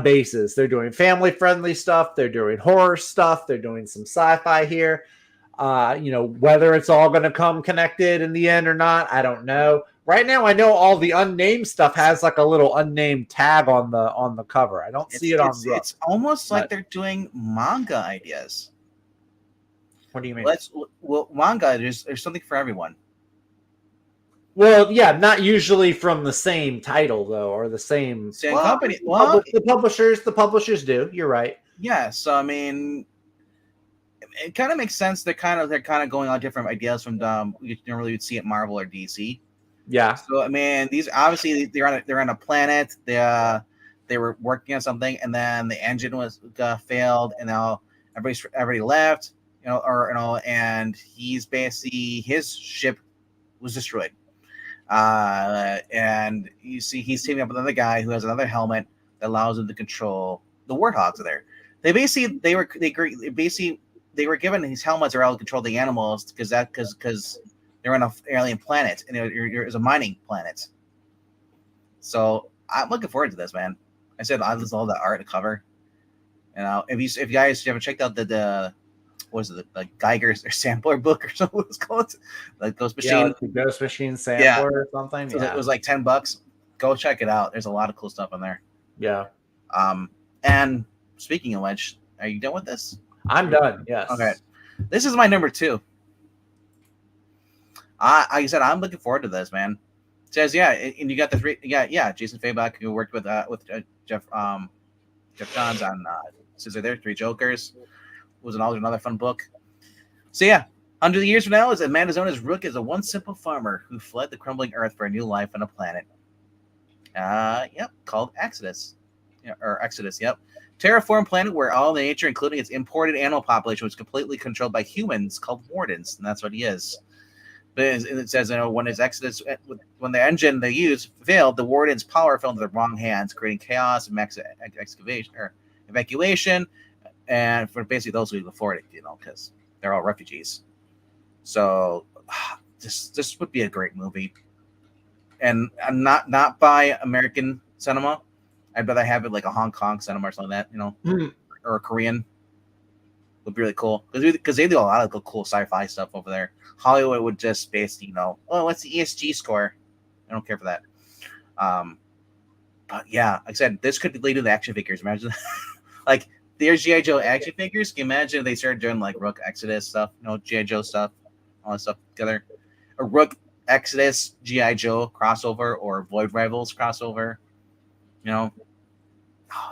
[SPEAKER 2] bases. They're doing family friendly stuff. They're doing horror stuff. They're doing some sci-fi here. Whether it's all going to come connected in the end or not, I don't know. Right now, I know all the unnamed stuff has like a little unnamed tag on the cover. I don't see it on.
[SPEAKER 1] It's almost like they're doing manga ideas.
[SPEAKER 2] What do you mean?
[SPEAKER 1] Manga. There's something for everyone.
[SPEAKER 2] Well, yeah, not usually from the same title though, or the same
[SPEAKER 1] company.
[SPEAKER 2] The publishers do. You're right.
[SPEAKER 1] Yeah, so I mean, it kind of makes sense. They're kind of going on different ideas from you normally would see at Marvel or DC.
[SPEAKER 2] Yeah.
[SPEAKER 1] So I mean, these obviously they're on a planet. They were working on something, and then the engine was failed, and now everybody left. And he's basically his ship was destroyed. And you see he's teaming up with another guy who has another helmet that allows him to control the warthogs there. They were given these helmets are able to control the animals because they're on an alien planet and it's a mining planet. So I'm looking forward to this, man. I said I love the art, the cover. If you guys haven't checked out the what is it, the Geiger sampler book or something it's called, like Ghost Machine.
[SPEAKER 2] Yeah, the Ghost Machine sampler or something.
[SPEAKER 1] So it was like $10. Go check it out. There's a lot of cool stuff in there.
[SPEAKER 2] Yeah.
[SPEAKER 1] And speaking of which, are you done with this?
[SPEAKER 2] I'm done. Yes.
[SPEAKER 1] Okay. This is my number 2. Like I said, I'm looking forward to this, man. It says and you got the 3. Yeah. Jason Fabik, who worked with Jeff Johns on Scissor there, 3 Jokers. Was another fun book. So yeah, under the years from now, a man is known as Rook is a one simple farmer who fled the crumbling earth for a new life on a planet. Called Exodus. Exodus, yep. Terraform planet where all the nature, including its imported animal population, was completely controlled by humans called wardens, and that's what he is. But it says, when his Exodus, when the engine they used failed, the wardens' power fell into the wrong hands, creating chaos and evacuation. And for basically those who can afford it, because they're all refugees. So this would be a great movie, and not by American cinema. I'd rather have it like a Hong Kong cinema or something like that, or a Korean. Would be really cool because they do a lot of cool sci-fi stuff over there. Hollywood would just basically, what's the ESG score? I don't care for that. But yeah, like I said, this could lead to the action figures. Imagine, like. There's G.I. Joe action figures. Can you imagine if they started doing like Rook Exodus stuff, G.I. Joe stuff, all that stuff together? A Rook Exodus G.I. Joe crossover or Void Rivals crossover, that'd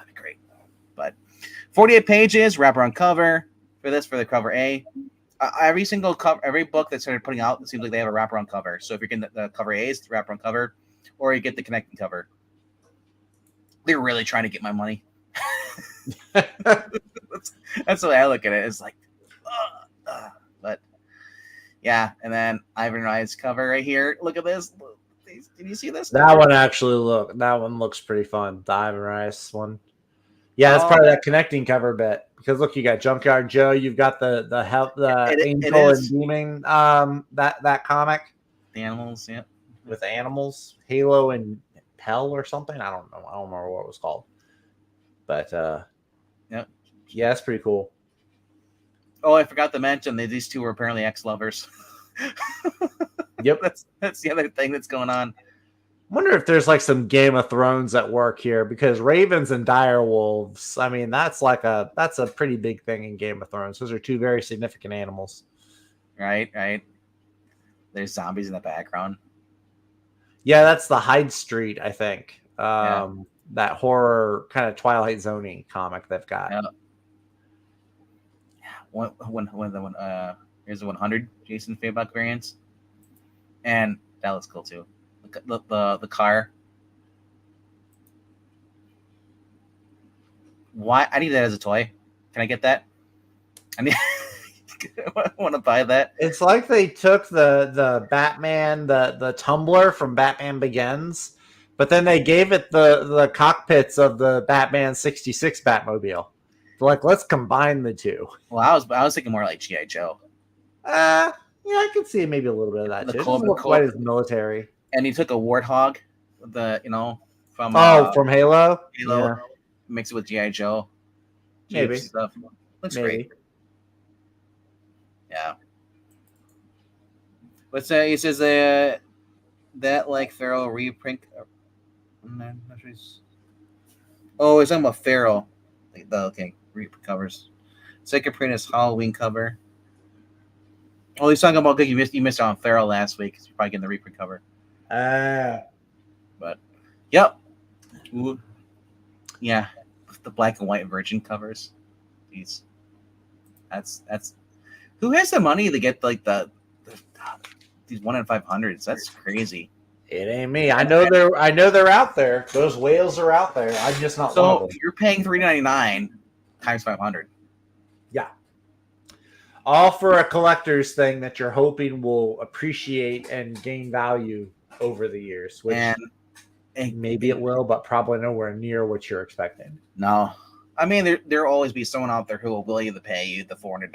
[SPEAKER 1] be great. But 48 pages, wraparound cover for the cover A. Every single cover, every book that started putting out, it seems like they have a wraparound cover. So if you're getting the cover A, it's the wraparound cover, or you get the connecting cover. They're really trying to get my money. That's the way I look at it. It's like, but yeah. And then Ivan Ryan's cover right here. Look at this. Can you see this?
[SPEAKER 2] That one looks pretty fun. The Ivan Rice one. Yeah, that's part of
[SPEAKER 1] Oh,
[SPEAKER 2] that connecting cover bit. Because look, you got Junkyard Joe, you've got the
[SPEAKER 1] it
[SPEAKER 2] Angel and
[SPEAKER 1] is
[SPEAKER 2] Demon that comic
[SPEAKER 1] the animals. Yeah.
[SPEAKER 2] with animals, Halo and Pell or something. I don't know. I don't remember what it was called. But
[SPEAKER 1] Yep.
[SPEAKER 2] yeah, that's pretty cool.
[SPEAKER 1] Oh, I forgot to mention that these two were apparently ex-lovers.
[SPEAKER 2] Yep.
[SPEAKER 1] That's the other thing that's going on.
[SPEAKER 2] Wonder if there's like some Game of Thrones at work here, because ravens and dire wolves, I mean, that's a pretty big thing in Game of Thrones. Those are two very significant animals.
[SPEAKER 1] Right. There's zombies in the background.
[SPEAKER 2] Yeah, that's the Hyde Street, I think.
[SPEAKER 1] Yeah.
[SPEAKER 2] That horror kind of Twilight Zone-y comic they've got.
[SPEAKER 1] Yeah. Here's the 100 Jason Fabok variants, and that looks cool too. The car. Why? I need that as a toy. Can I get that? I need. I want to buy that.
[SPEAKER 2] It's like they took the Batman, the Tumbler from Batman Begins, but then they gave it the cockpits of the Batman 66 Batmobile. They're like, let's combine the two.
[SPEAKER 1] Well, I was thinking more like G.I. Joe.
[SPEAKER 2] Yeah, I could see maybe a little bit of that too. It doesn't look quite as military.
[SPEAKER 1] And he took a warthog, from
[SPEAKER 2] from Halo.
[SPEAKER 1] Yeah. Mix it with G.I. Joe.
[SPEAKER 2] Maybe
[SPEAKER 1] stuff. Looks great. Yeah. What's that? He says that like Pharaoh reprint. Oh, it's talking about Pharaoh. Okay, reprint covers. Second print is Halloween cover. Oh, he's talking about you missed out on Pharaoh last week. You're probably getting the reprint cover. But yep. Ooh. Yeah, the black and white Virgin covers. These. That's. Who has the money to get like these 1 in 500s? That's crazy.
[SPEAKER 2] It ain't me. I know they're out there. Those whales are out there. I'm just not one of them.
[SPEAKER 1] So you're paying $3.99 times 500.
[SPEAKER 2] Yeah. All for a collector's thing that you're hoping will appreciate and gain value over the years. Which and maybe it will, but probably nowhere near what you're expecting.
[SPEAKER 1] No. I mean, there'll always be someone out there who will willing to pay you the $400.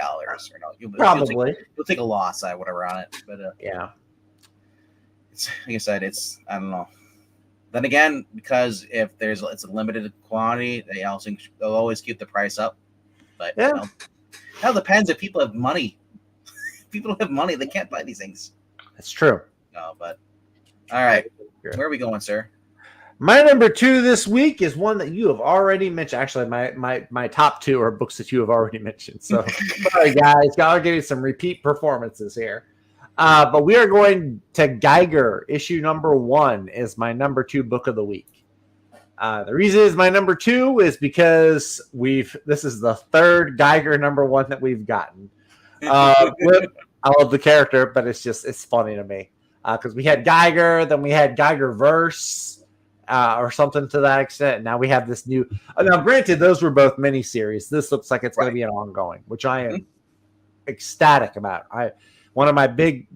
[SPEAKER 2] Probably.
[SPEAKER 1] You'll take a loss, whatever on it. But
[SPEAKER 2] yeah.
[SPEAKER 1] It's, like I said, I don't know. Then again, because if it's a limited quantity, they'll always keep the price up. But
[SPEAKER 2] yeah.
[SPEAKER 1] It depends if people have money. People have money, they can't buy these things.
[SPEAKER 2] That's true.
[SPEAKER 1] No, but all right. Where are we going, sir?
[SPEAKER 2] My number 2 this week is one that you have already mentioned. Actually, my top 2 are books that you have already mentioned. So, sorry, guys. I'll give you some repeat performances here. But we are going to Geiger. Issue number 1 is my number 2 book of the week. The reason is my number 2 is because this is the third Geiger number 1 that we've gotten. I love the character, but it's funny to me. Because we had Geiger, then we had Geiger Verse. Or something to that extent. And now we have this new. Now, granted, those were both miniseries. This looks like it's going to be an ongoing, which I am ecstatic about. One of my big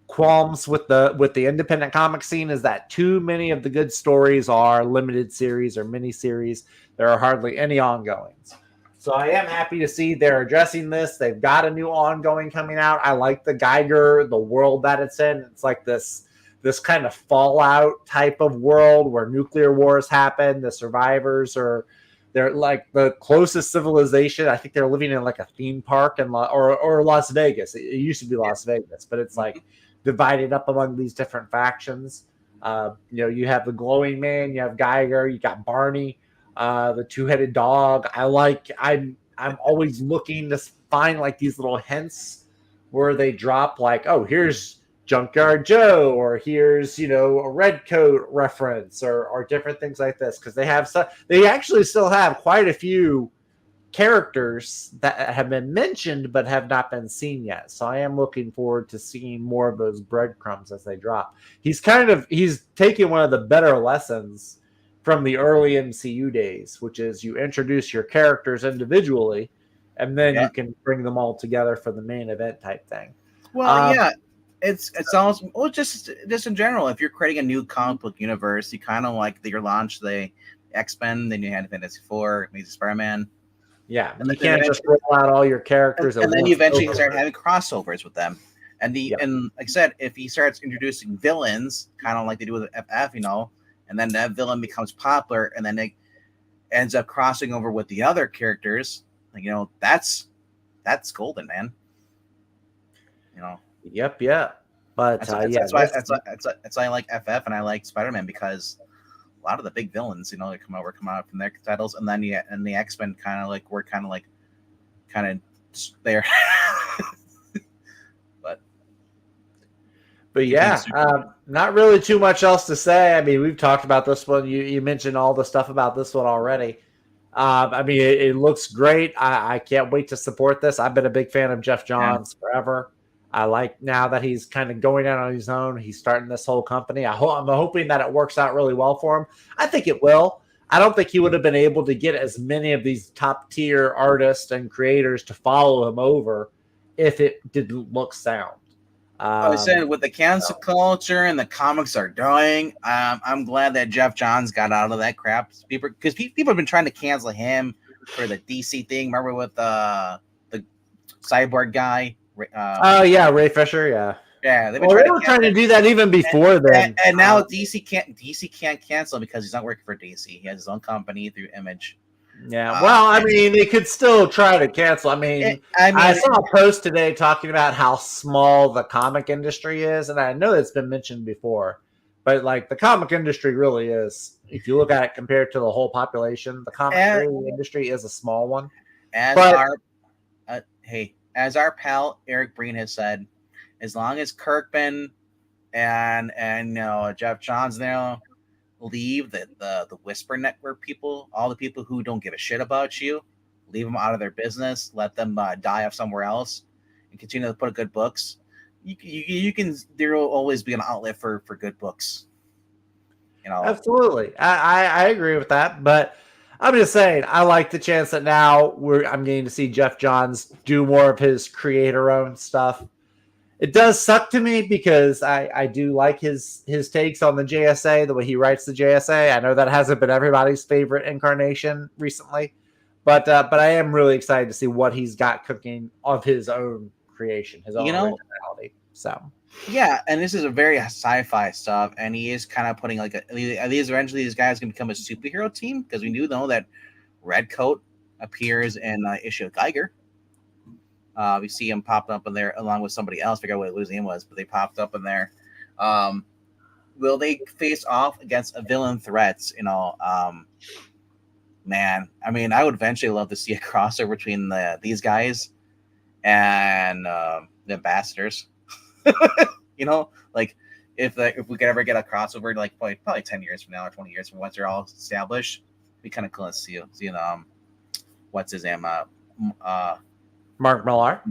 [SPEAKER 2] qualms with the independent comic scene is that too many of the good stories are limited series or miniseries. There are hardly any ongoings. So I am happy to see they're addressing this. They've got a new ongoing coming out. I like the Geiger, the world that it's in. It's like this kind of Fallout type of world where nuclear wars happen. The survivors they're like the closest civilization. I think they're living in like a theme park or Las Vegas. It used to be Las Vegas, but it's like divided up among these different factions. You have the glowing man, you have Geiger, you got Barney, the two-headed dog. I'm always looking to find like these little hints where they drop like, oh, here's Junkyard Joe, or here's a red coat reference, or different things like this, because they actually still have quite a few characters that have been mentioned but have not been seen yet. So I am looking forward to seeing more of those breadcrumbs as they drop. He's taking one of the better lessons from the early MCU days, which is you introduce your characters individually, and then you can bring them all together for the main event type thing.
[SPEAKER 1] Well, yeah. It's also well just in general. If you're creating a new comic book universe, you kind of like your launch the X-Men, then you had Fantasy Four, maybe Spider-Man,
[SPEAKER 2] Yeah,
[SPEAKER 1] and
[SPEAKER 2] you
[SPEAKER 1] then
[SPEAKER 2] can't just roll out all your characters at
[SPEAKER 1] and then you
[SPEAKER 2] once.
[SPEAKER 1] eventually start having crossovers with them.
[SPEAKER 2] Yep.
[SPEAKER 1] And like I said, if he starts introducing villains, kind of like they do with FF, and then that villain becomes popular, and then it ends up crossing over with the other characters, like that's golden, man. You know.
[SPEAKER 2] Yep. But
[SPEAKER 1] That's why I like FF and I like Spider-Man because a lot of the big villains, they come out from their titles, and then and the X-Men were kind of there.
[SPEAKER 2] But yeah, not really too much else to say. I mean, we've talked about this one. You mentioned all the stuff about this one already. I mean, it looks great. I can't wait to support this. I've been a big fan of Jeff Johns forever. I like now that he's kind of going out on his own. He's starting this whole company. I'm hoping that it works out really well for him. I think it will. I don't think he would have been able to get as many of these top tier artists and creators to follow him over if it didn't look sound.
[SPEAKER 1] I said with the cancel culture and the comics are dying, I'm glad that Jeff Johns got out of that crap. Because people have been trying to cancel him for the DC thing. Remember with the cyborg guy?
[SPEAKER 2] Ray Fisher, yeah.
[SPEAKER 1] Yeah,
[SPEAKER 2] they were trying to do that even before then.
[SPEAKER 1] And now DC can't cancel because he's not working for DC. He has his own company through Image.
[SPEAKER 2] Yeah, well, I mean, they could still try to cancel. I mean, I saw a post today talking about how small the comic industry is, and I know it's been mentioned before, but like the comic industry really is. If you look at it compared to the whole population, the comic industry is a small one.
[SPEAKER 1] As our pal Eric Breen has said, as long as Kirkman and Jeff Johns now leave the Whisper Network people, all the people who don't give a shit about you, leave them out of their business, let them die off somewhere else, and continue to put good books. You can. There will always be an outlet for good books.
[SPEAKER 2] Absolutely, I agree with that, but I'm just saying I like the chance that now I'm getting to see Jeff Johns do more of his creator-owned stuff. It does suck to me because I do like his takes on the JSA, the way he writes the JSA. I know that hasn't been everybody's favorite incarnation recently, but I am really excited to see what he's got cooking of his own creation, his own originality. So
[SPEAKER 1] yeah, and this is a very sci-fi stuff, and he is kind of putting eventually these guys can become a superhero team because we do know that Redcoat appears in issue of Geiger. We see him popping up in there along with somebody else. I forget what his name was, but they popped up in there. Will they face off against a villain threats? Man, I mean, I would eventually love to see a crossover between these guys and the ambassadors. Like if we could ever get a crossover, like probably 10 years from now or 20 years from once they're all established, it'd be kind of cool to see what's his name?
[SPEAKER 2] Mark Millar,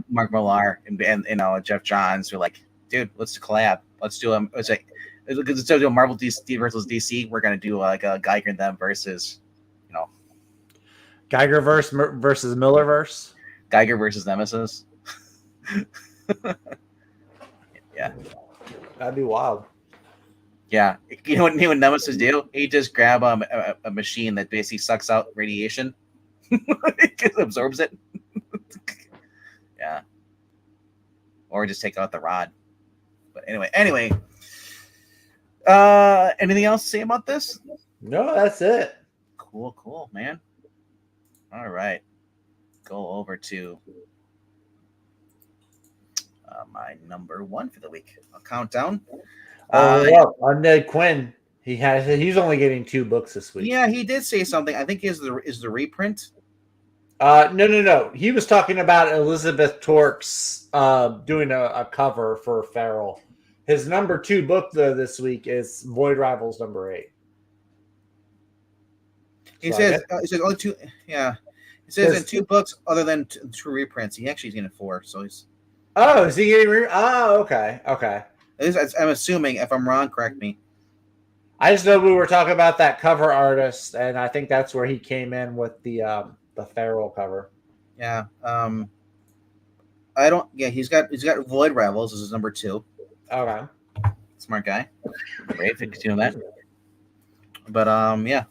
[SPEAKER 1] and Jeff Johns were like, dude, let's collab. Let's do them. It's like instead of doing Marvel DC versus DC, we're gonna do like a Geiger and them versus,
[SPEAKER 2] Geiger versus Millerverse.
[SPEAKER 1] Geiger versus Nemesis. Yeah,
[SPEAKER 2] that'd be wild.
[SPEAKER 1] Yeah, you know what Nemesis do? He just grab a machine that basically sucks out radiation, it absorbs it. Yeah, or just take out the rod. But anyway, anything else to say about this?
[SPEAKER 2] No, that's it.
[SPEAKER 1] Cool, man. All right, go over to my number one for the week. I'll count down.
[SPEAKER 2] Undead Quinn. He's only getting 2 books this week.
[SPEAKER 1] Yeah, he did say something. I think is the reprint.
[SPEAKER 2] No. He was talking about Elizabeth Tork's doing a cover for Feral. His number 2 book though this week is Void Rivals number 8.
[SPEAKER 1] He says only 2. Yeah, he says in 2 books other than 2 reprints. He actually is getting 4. So he's.
[SPEAKER 2] Oh, is he getting? Okay.
[SPEAKER 1] At least I'm assuming. If I'm wrong, correct me.
[SPEAKER 2] I just know we were talking about that cover artist, and I think that's where he came in with the Feral cover.
[SPEAKER 1] Yeah. I don't. Yeah, he's got Void Rivals as his number 2.
[SPEAKER 2] Okay.
[SPEAKER 1] Smart guy. Great, you know that. But yeah,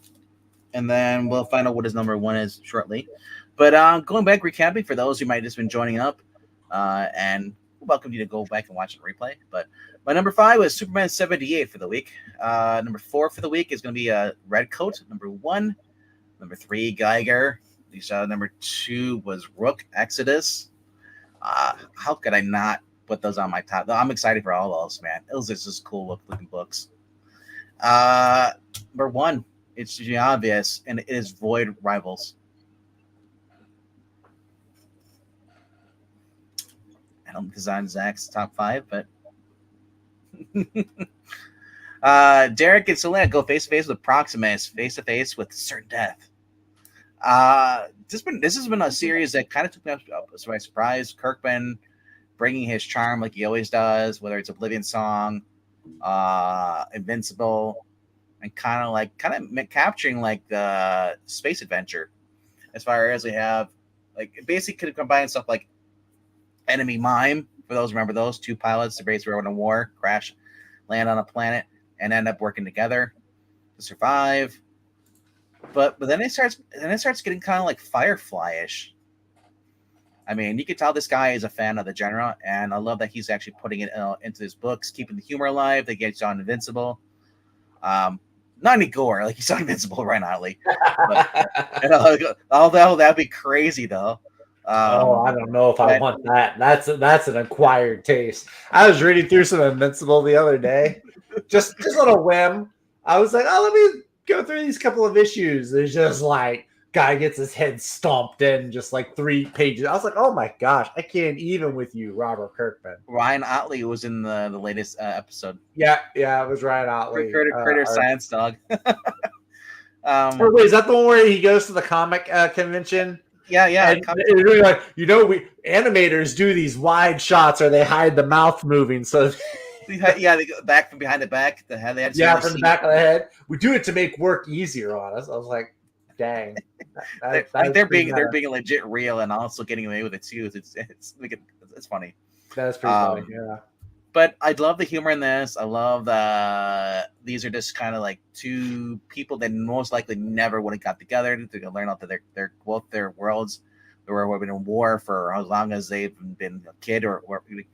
[SPEAKER 1] and then we'll find out what his number one is shortly. But going back, recapping for those who might have just been joining up, and welcome you to go back and watch the replay. But my number 5 was Superman 78 for the week. Number 4 for the week is going to be Red Coat. Number 1. Number 3, Geiger. Number 2 was Rook Exodus. How could I not put those on my top? I'm excited for all those, man. Those are just cool looking books. Number 1, it's obvious, and it is Void Rivals. I don't design Zach's top 5, but Derek and Selena go face to face with Proximus, face to face with certain death. This has been a series that kind of took me up by surprise. Kirkman bringing his charm like he always does, whether it's Oblivion Song, Invincible, and kind of capturing like the space adventure, as far as they have like basically could combine stuff like Enemy Mime, for those remember those 2 pilots, the base were in a war, crash, land on a planet, and end up working together to survive. But then it starts getting kind of like Firefly-ish. I mean, you can tell this guy is a fan of the genre, and I love that he's actually putting it into his books, keeping the humor alive. They get on Invincible. Not any gore, like he's on Invincible right now, like. Although that'd be crazy though.
[SPEAKER 2] I don't know if I want that. That's an acquired taste. I was reading through some Invincible the other day, just on a whim. I was like, oh, let me go through these couple of issues. There's just like guy gets his head stomped in just like 3 pages. I was like, oh my gosh, I can't even with you, Robert Kirkman.
[SPEAKER 1] Ryan Otley was in the latest episode.
[SPEAKER 2] Yeah, it was Ryan Otley.
[SPEAKER 1] Critter Science Dog.
[SPEAKER 2] Wait, is that the one where he goes to the comic convention?
[SPEAKER 1] Yeah.
[SPEAKER 2] And really like, we animators do these wide shots, or they hide the mouth moving. So
[SPEAKER 1] they go back from behind the back. They had
[SPEAKER 2] from the back of the head. We do it to make work easier on us. I was like, dang,
[SPEAKER 1] they're being legit real and also getting away with it too. It's funny.
[SPEAKER 2] That's pretty funny. Yeah.
[SPEAKER 1] But I love the humor in this. I love these are just kind of like 2 people that most likely never would have got together to learn out that they're both their worlds were in war for as long as they've been a kid or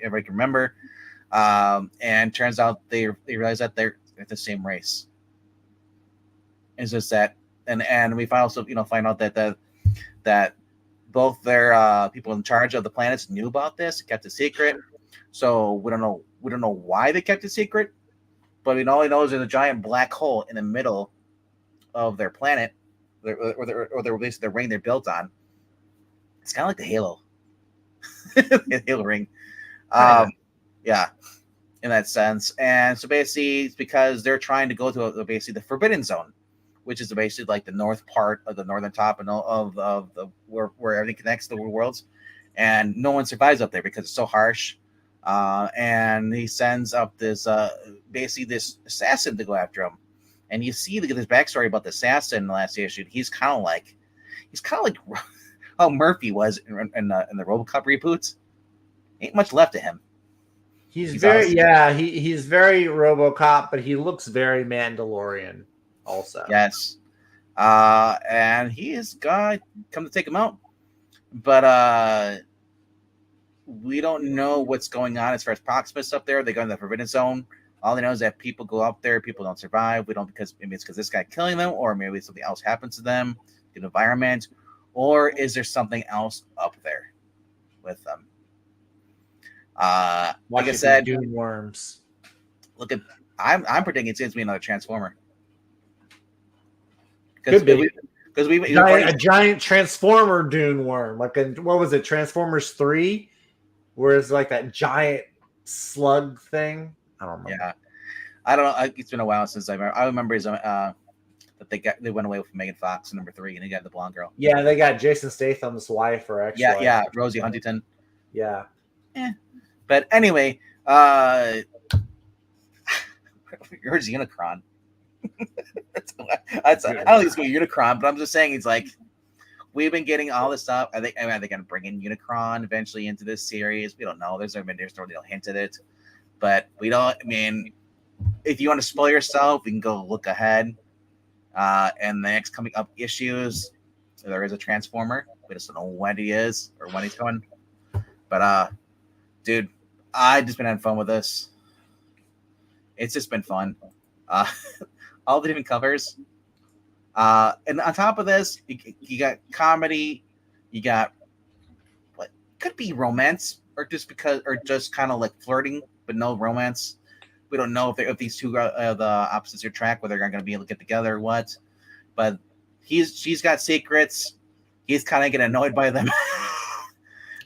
[SPEAKER 1] everybody can remember. And turns out they realize that they're the same race. It's just that, and we find out that both their people in charge of the planets knew about this, kept it secret. So we don't know why they kept it secret, but we all know there's a giant black hole in the middle of their planet, or the ring they're built on. It's kind of like the Halo, the Halo ring. Yeah, in that sense. And so basically, it's because they're trying to go to basically the Forbidden Zone, which is basically like the north part of the northern top and of the where everything connects to the worlds, and no one survives up there because it's so harsh. And he sends up this basically this assassin to go after him, and you see this backstory about the assassin in the last issue. He's kind of like how Murphy was in the RoboCop reboots. Ain't much left of him.
[SPEAKER 2] He's very awesome. He's very RoboCop, but he looks very Mandalorian also.
[SPEAKER 1] Yes, and he is gonna come to take him out, but we don't know what's going on as far as Proximus up there. They go in the Forbidden Zone. All they know is that people go up there, people don't survive. We don't maybe it's because this guy killing them, or maybe something else happens to them, the environment, or is there something else up there with them? Like I said,
[SPEAKER 2] Dune worms.
[SPEAKER 1] I'm predicting it's going to be another Transformer.
[SPEAKER 2] Could be. Because a giant Transformer Dune worm, like what was it, Transformers 3, where it's like that giant slug thing. I don't know.
[SPEAKER 1] Yeah, I don't know. It's been a while since I remember that they went away with Megan Fox in number 3, and they got the blonde girl.
[SPEAKER 2] Yeah, they got Jason Statham's wife or ex.
[SPEAKER 1] Yeah, Rosie Huntington.
[SPEAKER 2] Yeah.
[SPEAKER 1] But anyway, where's Unicron? I don't think it's going to be Unicron, but I'm just saying it's like we've been getting all this stuff. Are they going to bring in Unicron eventually into this series? We don't know. There's no real hint at it. but we don't. I mean, if you want to spoil yourself, you can go look ahead. And the next coming up issues, there is a Transformer. We just don't know when he is or when he's coming. But dude, I just been having fun with this. It's just been fun. Uh, all the different covers. And on top of this, you got comedy, you got what could be romance, or just kind of like flirting, but no romance. We don't know if these two are the opposites attract, whether they're going to be able to get together or what. But she's got secrets. He's kind of getting annoyed by them.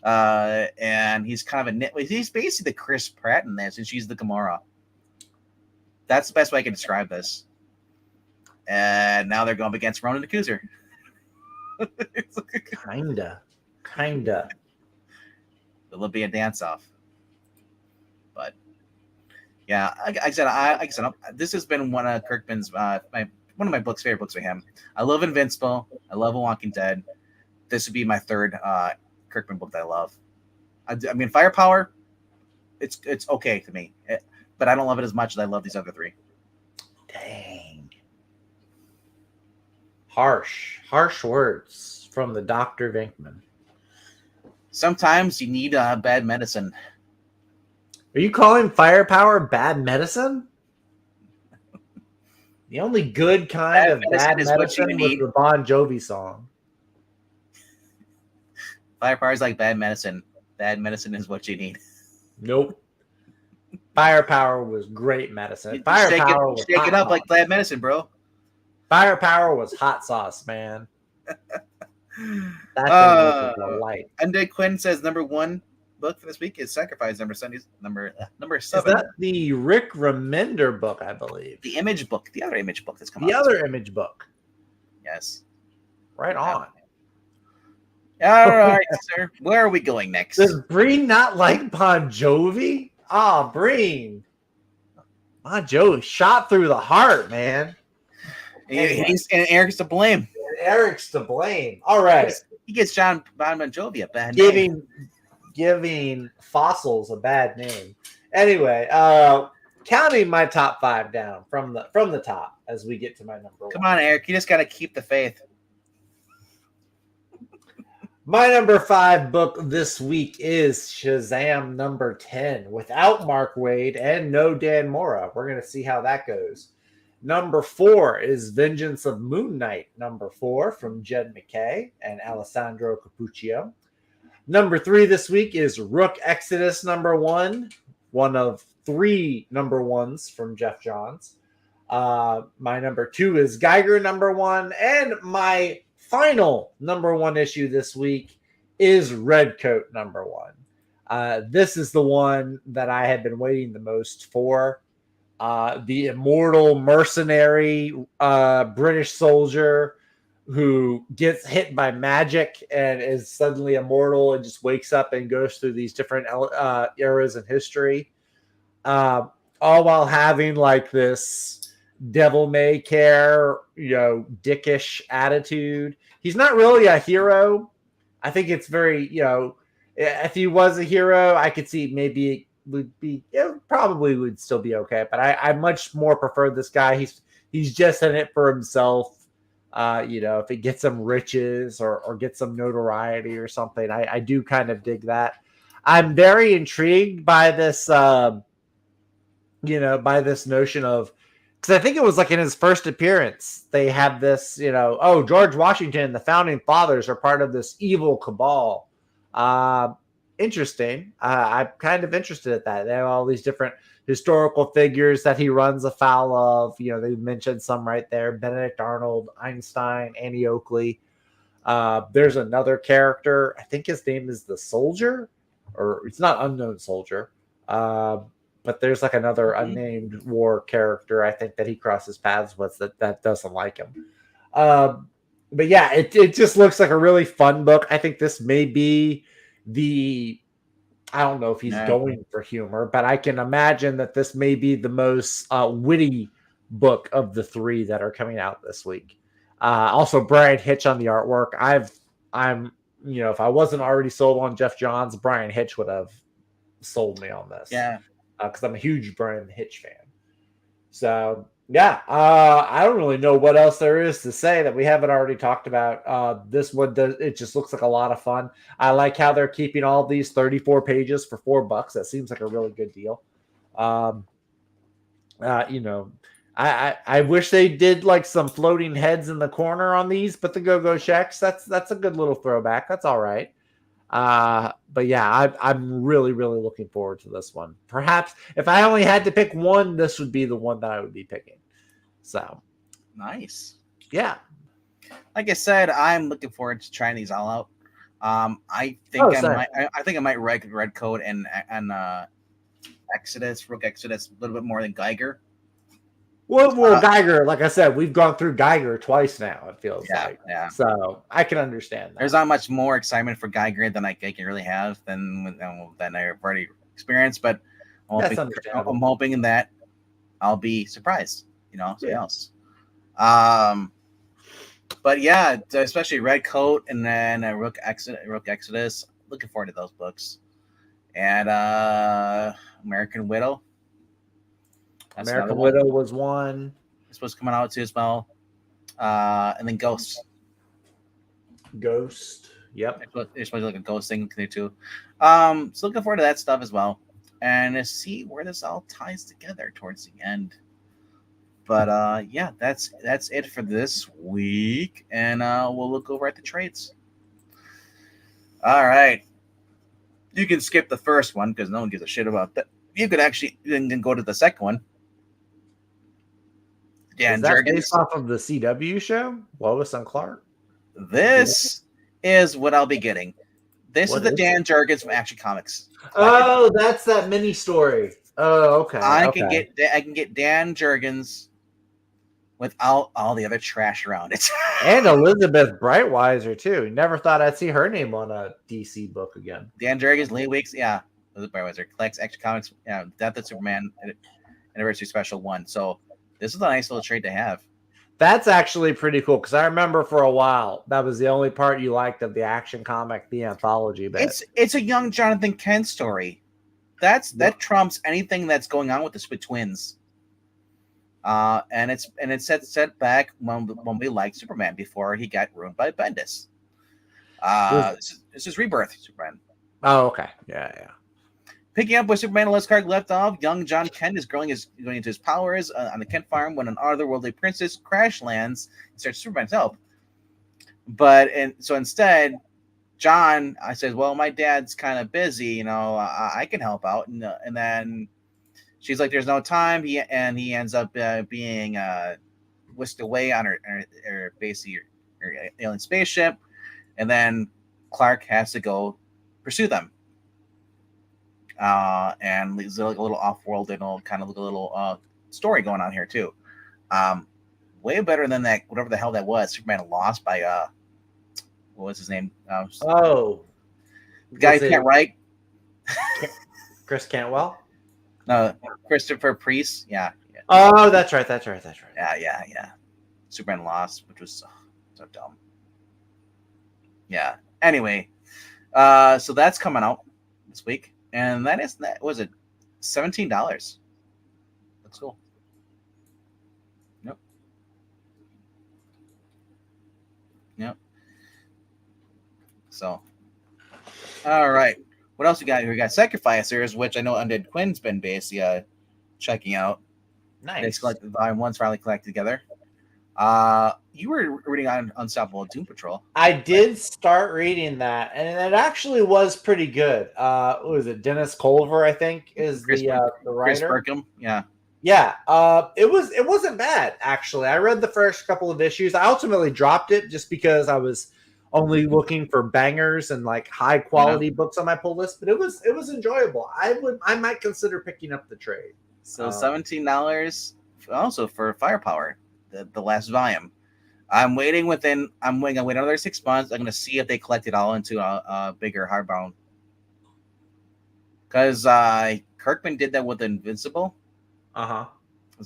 [SPEAKER 1] And he's kind of a nitwit. He's basically the Chris Pratt in this, and she's the Gamora. That's the best way I can describe this. And now they're going up against Ronan Accuser.
[SPEAKER 2] Kinda.
[SPEAKER 1] It'll be a dance-off. But yeah, I said, this has been one of Kirkman's one of my favorite books with him. I love Invincible. I love Walking Dead. This would be my third Kirkman book that I love. I mean, Firepower, it's okay to me, but I don't love it as much as I love these other three.
[SPEAKER 2] Dang. Harsh words from the Dr. Vinkman.
[SPEAKER 1] Sometimes you need bad medicine.
[SPEAKER 2] Are you calling Firepower bad medicine? The only good kind of bad medicine was the Bon Jovi song.
[SPEAKER 1] Firepower is like bad medicine. Bad medicine is what you need.
[SPEAKER 2] Nope. Firepower was great medicine. Firepower was
[SPEAKER 1] shake it up like bad medicine, bro.
[SPEAKER 2] Firepower was hot sauce, man. That thing was a delight.
[SPEAKER 1] Undead Quinn says number one book for this week is Sacrifice number 7. Number 7.
[SPEAKER 2] Is that the Rick Remender book, I believe?
[SPEAKER 1] The Image book. The other Image book that's come out.
[SPEAKER 2] The other Image book.
[SPEAKER 1] Yes.
[SPEAKER 2] Right on.
[SPEAKER 1] All right, sir. Where are we going next?
[SPEAKER 2] Does Breen not like Bon Jovi? Breen. Bon Jovi shot through the heart, man.
[SPEAKER 1] And Eric's to blame.
[SPEAKER 2] All right.
[SPEAKER 1] He gets Bon Jovi a bad
[SPEAKER 2] name. Giving fossils a bad name. Anyway, counting my top 5 down from the top as we get to my number 1.
[SPEAKER 1] Come on, Eric. You just got to keep the faith.
[SPEAKER 2] My number 5 book this week is Shazam number 10 without Mark Waid and no Dan Mora. We're going to see how that goes. Number 4 is Vengeance of Moon Knight, number 4 from Jed McKay and Alessandro Cappuccio. Number 3 this week is Rook Exodus number 1, one of 3 number 1s from Jeff Johns. My number 2 is Geiger number 1, and my final number 1 issue this week is Redcoat number 1. This is the one that I had been waiting the most for. The immortal mercenary British soldier who gets hit by magic and is suddenly immortal and just wakes up and goes through these different eras in history, all while having like this devil may care, dickish attitude. He's not really a hero. I think it's very, if he was a hero, I could see maybe would be probably would still be okay, but I much more prefer this guy. He's just in it for himself. If it gets some riches or gets some notoriety or something, I do kind of dig that. I'm very intrigued by this by this notion of, because I think it was like in his first appearance they have this George Washington and the founding fathers are part of this evil cabal. Interesting. I'm kind of interested at that. They have all these different historical figures that he runs afoul of. They mentioned some right there: Benedict Arnold, Einstein, Annie Oakley. There's another character. I think his name is the Soldier, or it's not Unknown Soldier. But there's like another unnamed war character I think that he crosses paths with that doesn't like him. But yeah, it just looks like a really fun book. I think this may be I don't know if he's going for humor, but I can imagine that this may be the most witty book of the 3 that are coming out this week. Also, Brian Hitch on the artwork. I'm if I wasn't already sold on Jeff Johns, Brian Hitch would have sold me on this.
[SPEAKER 1] Yeah,
[SPEAKER 2] because I'm a huge Brian Hitch fan. So yeah, I don't really know what else there is to say that we haven't already talked about. This one does, it just looks like a lot of fun. I like how they're keeping all these 34 pages for $4. That seems like a really good deal. Um, you know, I wish they did like some floating heads in the corner on these, but the go-go checks, that's a good little throwback. That's all right. But yeah, I'm really, really looking forward to this one. Perhaps if I only had to pick one, this would be the one that I would be picking. So
[SPEAKER 1] Nice.
[SPEAKER 2] yeah.
[SPEAKER 1] Like I said, I'm looking forward to trying these all out. I think
[SPEAKER 2] Oh,
[SPEAKER 1] I
[SPEAKER 2] same.
[SPEAKER 1] might. I think I might rank Red Coat and Exodus, Rook Exodus, a little bit more than Geiger.
[SPEAKER 2] Well, Geiger, like I said, we've gone through Geiger twice now, it feels
[SPEAKER 1] Yeah,
[SPEAKER 2] like.
[SPEAKER 1] yeah.
[SPEAKER 2] So I can understand that.
[SPEAKER 1] There's not much more excitement for Geiger than I can really have than I've already experienced, but
[SPEAKER 2] That's understandable.
[SPEAKER 1] I'm hoping that I'll be surprised. Something
[SPEAKER 2] Yeah.
[SPEAKER 1] else. But yeah, especially Red Coat and then Rook Exodus. Looking forward to those books. And American Widow. That's
[SPEAKER 2] American
[SPEAKER 1] another one.
[SPEAKER 2] Widow was one.
[SPEAKER 1] It's supposed to come out too as well. And then Ghost.
[SPEAKER 2] Ghost. Yep.
[SPEAKER 1] It's supposed to be like a ghost thing too. So looking forward to that stuff as well. And to see where this all ties together towards the end. But yeah, that's it for this week. And we'll look over at the trades. All right. You can skip the first one because no one gives a shit about that. You could actually then go to the second one. Dan
[SPEAKER 2] Is that
[SPEAKER 1] Jurgens.
[SPEAKER 2] based off of the CW show, Lois and Clark?
[SPEAKER 1] This is what I'll be getting. This is the Dan Jurgens from Action Comics.
[SPEAKER 2] Oh, that's that mini story. Oh, okay.
[SPEAKER 1] I can get Dan Jurgens without all the other trash around it.
[SPEAKER 2] And Elizabeth Brightweiser too. Never thought I'd see her name on a DC book again.
[SPEAKER 1] Dan Jurgens, Lee Weeks, yeah. Elizabeth Brightweiser collects Action Comics, Death of Superman Anniversary Special 1. So this is a nice little trade to have.
[SPEAKER 2] That's actually pretty cool because I remember for a while that was the only part you liked of the Action Comic, the anthology bit.
[SPEAKER 1] It's a young Jonathan Kent story. That trumps anything that's going on with the Split Twins. And it's set back when we liked Superman before he got ruined by Bendis. This is Rebirth Superman.
[SPEAKER 2] Oh, okay, yeah.
[SPEAKER 1] Picking up where Superman and Les Clark left off, young John Kent is going into his powers on the Kent farm when an otherworldly princess crash lands and starts Superman's help. So instead, John, I says, well, my dad's kind of busy, I can help out, and then she's like, there's no time. He ends up being whisked away on her basically her alien spaceship, and then Clark has to go pursue them. And there's like a little off-world and kind of like a little story going on here too. Way better than that, whatever the hell that was. Superman lost by what was his name? The guy who can't write.
[SPEAKER 2] Chris Cantwell.
[SPEAKER 1] No, Christopher Priest. Yeah.
[SPEAKER 2] Oh, that's right.
[SPEAKER 1] Yeah. Superman lost, which was so dumb. Yeah. Anyway, so that's coming out this week. And that was it, $17. Looks cool. Yep. So, all right. What else we got here? We got Sacrificers, which I know Undead Quinn's been basically checking out.
[SPEAKER 2] Nice.
[SPEAKER 1] They collected Volume 1's finally collected together. You were reading on Unstoppable Doom Patrol.
[SPEAKER 2] I did start reading that, and it actually was pretty good. What was it? Dennis Culver, I think, is the writer.
[SPEAKER 1] Chris Burkham, yeah.
[SPEAKER 2] Yeah, it wasn't bad actually. I read the first couple of issues. I ultimately dropped it just because I was only looking for bangers and like high quality books on my pull list. But it was enjoyable. I might consider picking up the trade.
[SPEAKER 1] So $17 also for Firepower, the last volume. I'm waiting another 6 months. I'm going to see if they collect it all into a bigger hardbound. Because Kirkman did that with Invincible. So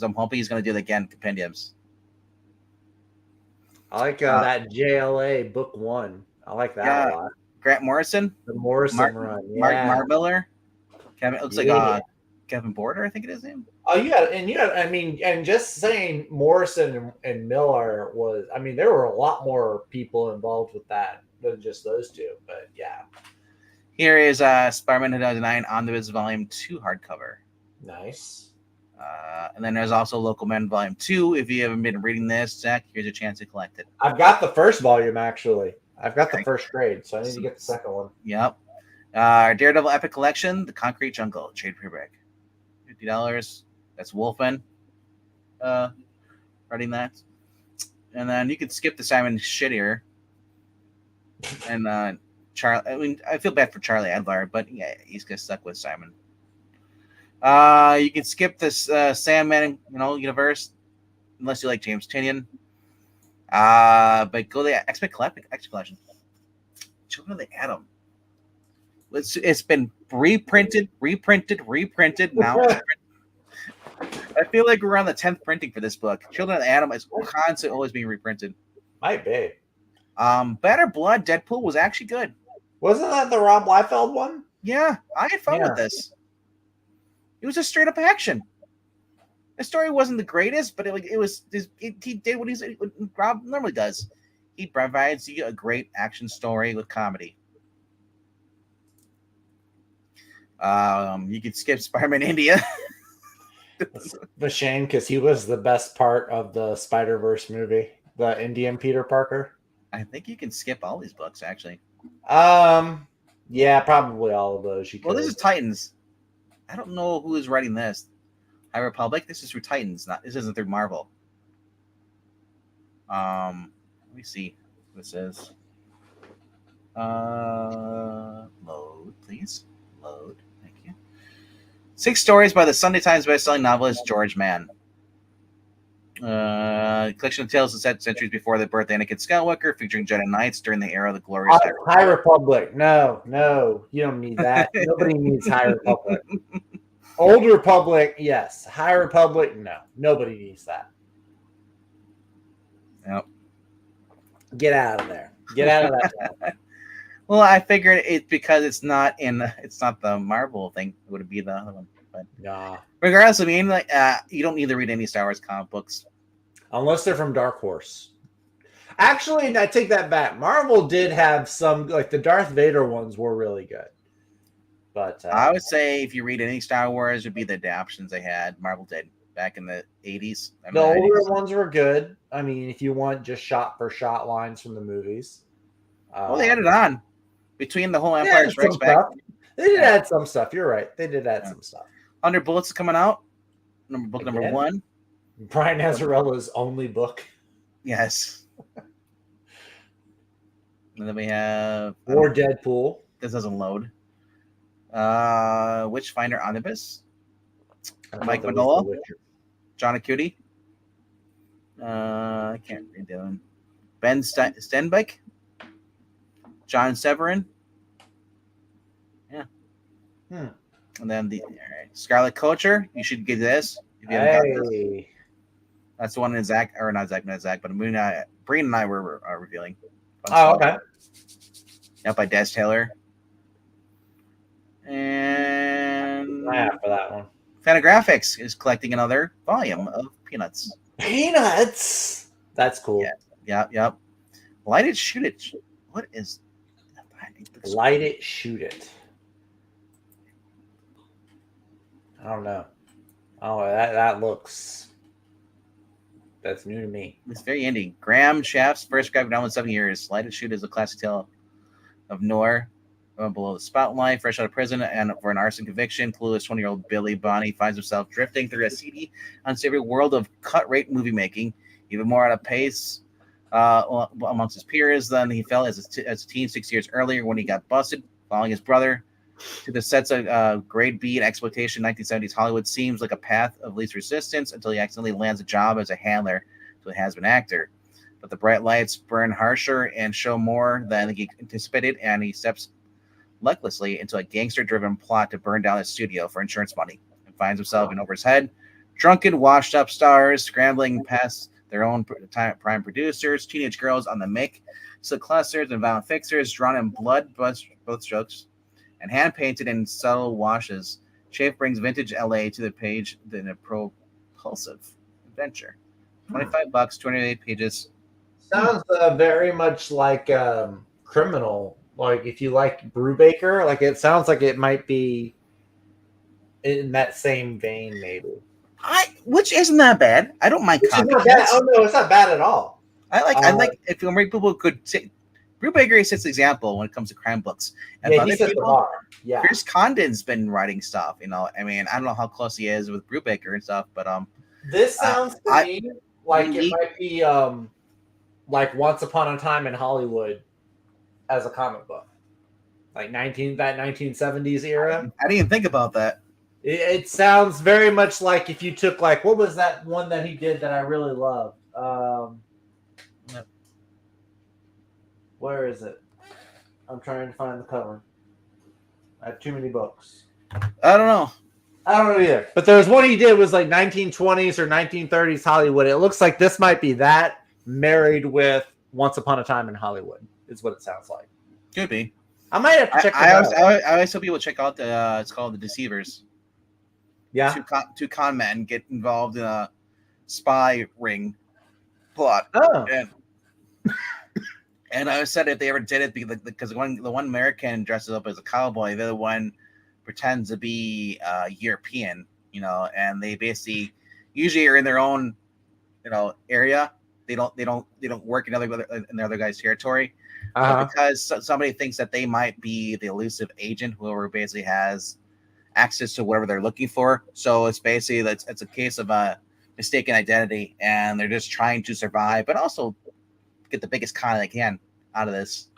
[SPEAKER 1] I'm hoping he's going to do it again, compendiums.
[SPEAKER 2] I like that JLA book 1. I like that a lot.
[SPEAKER 1] Grant Morrison.
[SPEAKER 2] The Morrison run. Yeah.
[SPEAKER 1] Mark Miller. Kevin Kevin Porter, I think it is him.
[SPEAKER 2] Oh, I mean, and just saying Morrison and Miller was, I mean, there were a lot more people involved with that than just those two. But yeah,
[SPEAKER 1] Here is Spider-Man 2009 Omnibus Volume 2 hardcover.
[SPEAKER 2] nice.
[SPEAKER 1] And then there's also Local Men Volume 2. If you haven't been reading this, Zach, here's a chance to collect it.
[SPEAKER 2] I've got the first volume, actually. I've got the first grade, so I need to get the second one.
[SPEAKER 1] Yep. Daredevil Epic Collection, The Concrete Jungle, trade paperback. $50. That's Wolfman writing that. And then you could skip the Simon shit here. And Charlie, I mean, I feel bad for Charlie Adler, but yeah, he's gonna stuck with Simon. You can skip this Sandman, universe, unless you like James Tynion. But go to the X-Men Collection. Children of the Atom. It's been reprinted. Now I feel like we're on the 10th printing for this book. Children of the Atom is constantly always being reprinted.
[SPEAKER 2] Might be.
[SPEAKER 1] Better Blood Deadpool was actually good.
[SPEAKER 2] Wasn't that the Rob Liefeld one?
[SPEAKER 1] Yeah, I had fun with this. It was just straight up action. The story wasn't the greatest, but he did what Rob normally does. He provides you a great action story with comedy. You could skip Spider-Man India.
[SPEAKER 2] It's a shame because he was the best part of the Spider-Verse movie, the Indian Peter Parker.
[SPEAKER 1] I think you can skip all these books, actually.
[SPEAKER 2] Yeah, probably all of those.
[SPEAKER 1] Well, this is Titans. I don't know who is writing this. High Republic. This is through Titans. This isn't through Marvel. Let me see what this is. Load, please. Load. Thank you. 6 stories by the Sunday Times bestselling novelist George Mann. Collection of tales set centuries before the birth of Anakin Skywalker, featuring Jedi Knights during the era of the glorious
[SPEAKER 2] High Republic. No, you don't need that. Nobody needs High Republic. Old Republic, yes. High Republic, no. Nobody needs that.
[SPEAKER 1] Yep.
[SPEAKER 2] Get out of there. Get out of that.
[SPEAKER 1] Well, I figured it's because it's not the Marvel thing. It would be the other one. But
[SPEAKER 2] nah.
[SPEAKER 1] Regardless, I mean, you don't need to read any Star Wars comic books
[SPEAKER 2] unless they're from Dark Horse. Actually, I take that back. Marvel did have some, like the Darth Vader ones were really good. But
[SPEAKER 1] I would say if you read any Star Wars, it would be the adaptions they had. Marvel did back in the 80s.
[SPEAKER 2] The older ones were good. I mean, if you want just shot for shot lines from the movies.
[SPEAKER 1] Well, they added on between the whole Empire Strikes Back.
[SPEAKER 2] They did add some stuff. You're right. They did add some stuff.
[SPEAKER 1] Under Bullets is coming out. Book number 1.
[SPEAKER 2] Brian Azarella's only book.
[SPEAKER 1] Yes. And then we have
[SPEAKER 2] War Deadpool.
[SPEAKER 1] This doesn't load. Witchfinder Omnibus. Mike Manola. John Acuti. I can't read that one. Ben Stenbeck. John Severin. Yeah. And then Scarlet Culture. You should get this. If you haven't got this. That's the one in Zach, or not Zach, but Breen and I were revealing.
[SPEAKER 2] Okay.
[SPEAKER 1] Yep, by Des Taylor. And
[SPEAKER 2] for that one.
[SPEAKER 1] Fantagraphics is collecting another volume of Peanuts.
[SPEAKER 2] Peanuts. That's cool.
[SPEAKER 1] Yep. Light It, Shoot It. What is?
[SPEAKER 2] Light It, Shoot It. I don't know. Oh, that looks. That's new to me.
[SPEAKER 1] It's very indie. Graham Shaft's first graphic novel in 7 years. Light It, Shoot is a classic tale of noir. Below the spotlight, fresh out of prison and for an arson conviction, clueless 20-year-old Billy Bonney finds himself drifting through a seedy, unsavory world of cut-rate movie making, even more out of pace amongst his peers than he felt as a teen 6 years earlier when he got busted, following his brother to the sets of grade B and exploitation 1970s Hollywood seems like a path of least resistance until he accidentally lands a job as a handler to a has-been actor. But the bright lights burn harsher and show more than he anticipated, and he steps lucklessly into a gangster-driven plot to burn down his studio for insurance money and finds himself in over his head. Drunken, washed-up stars scrambling past their own prime producers, teenage girls on the make, silk clusters and violent fixers drawn in blood strokes and hand-painted in subtle washes, Chafe brings vintage LA to the page in a propulsive adventure. $25, 28 pages.
[SPEAKER 2] Sounds very much like Criminal. Like if you like Brubaker, like it sounds like it might be in that same vein, maybe.
[SPEAKER 1] Which isn't that bad. I don't mind
[SPEAKER 2] Which is not bad.
[SPEAKER 1] copycats.
[SPEAKER 2] Oh no, it's not bad at all.
[SPEAKER 1] I like if people could say Brubaker sets the example when it comes to crime books. And
[SPEAKER 2] Yeah,
[SPEAKER 1] other
[SPEAKER 2] he set the
[SPEAKER 1] people,
[SPEAKER 2] bar. Yeah.
[SPEAKER 1] Chris Condon's been writing stuff. I mean, I don't know how close he is with Brubaker and stuff, but
[SPEAKER 2] this sounds to me like it might be like Once Upon a Time in Hollywood as a comic book, like 1970s era.
[SPEAKER 1] I didn't even think about that.
[SPEAKER 2] It sounds very much like if you took like what was that one that he did that I really loved. Where is it? I'm trying to find the cover. I have too many books.
[SPEAKER 1] I don't know.
[SPEAKER 2] I don't know either. But there was one he did was like 1920s or 1930s Hollywood. It looks like this might be that married with Once Upon a Time in Hollywood is what it sounds like.
[SPEAKER 1] Could be.
[SPEAKER 2] I might have to check it out.
[SPEAKER 1] I always tell people check out the it's called The Deceivers.
[SPEAKER 2] Yeah.
[SPEAKER 1] Two con men get involved in a spy ring plot.
[SPEAKER 2] Oh.
[SPEAKER 1] And I said if they ever did it because the one American dresses up as a cowboy, the other one pretends to be European, and they basically usually are in their own, area. They don't work in the other guy's territory, because somebody thinks that they might be the elusive agent, whoever basically has access to whatever they're looking for. So it's basically it's a case of a mistaken identity, and they're just trying to survive, but also get the biggest con they can out of this,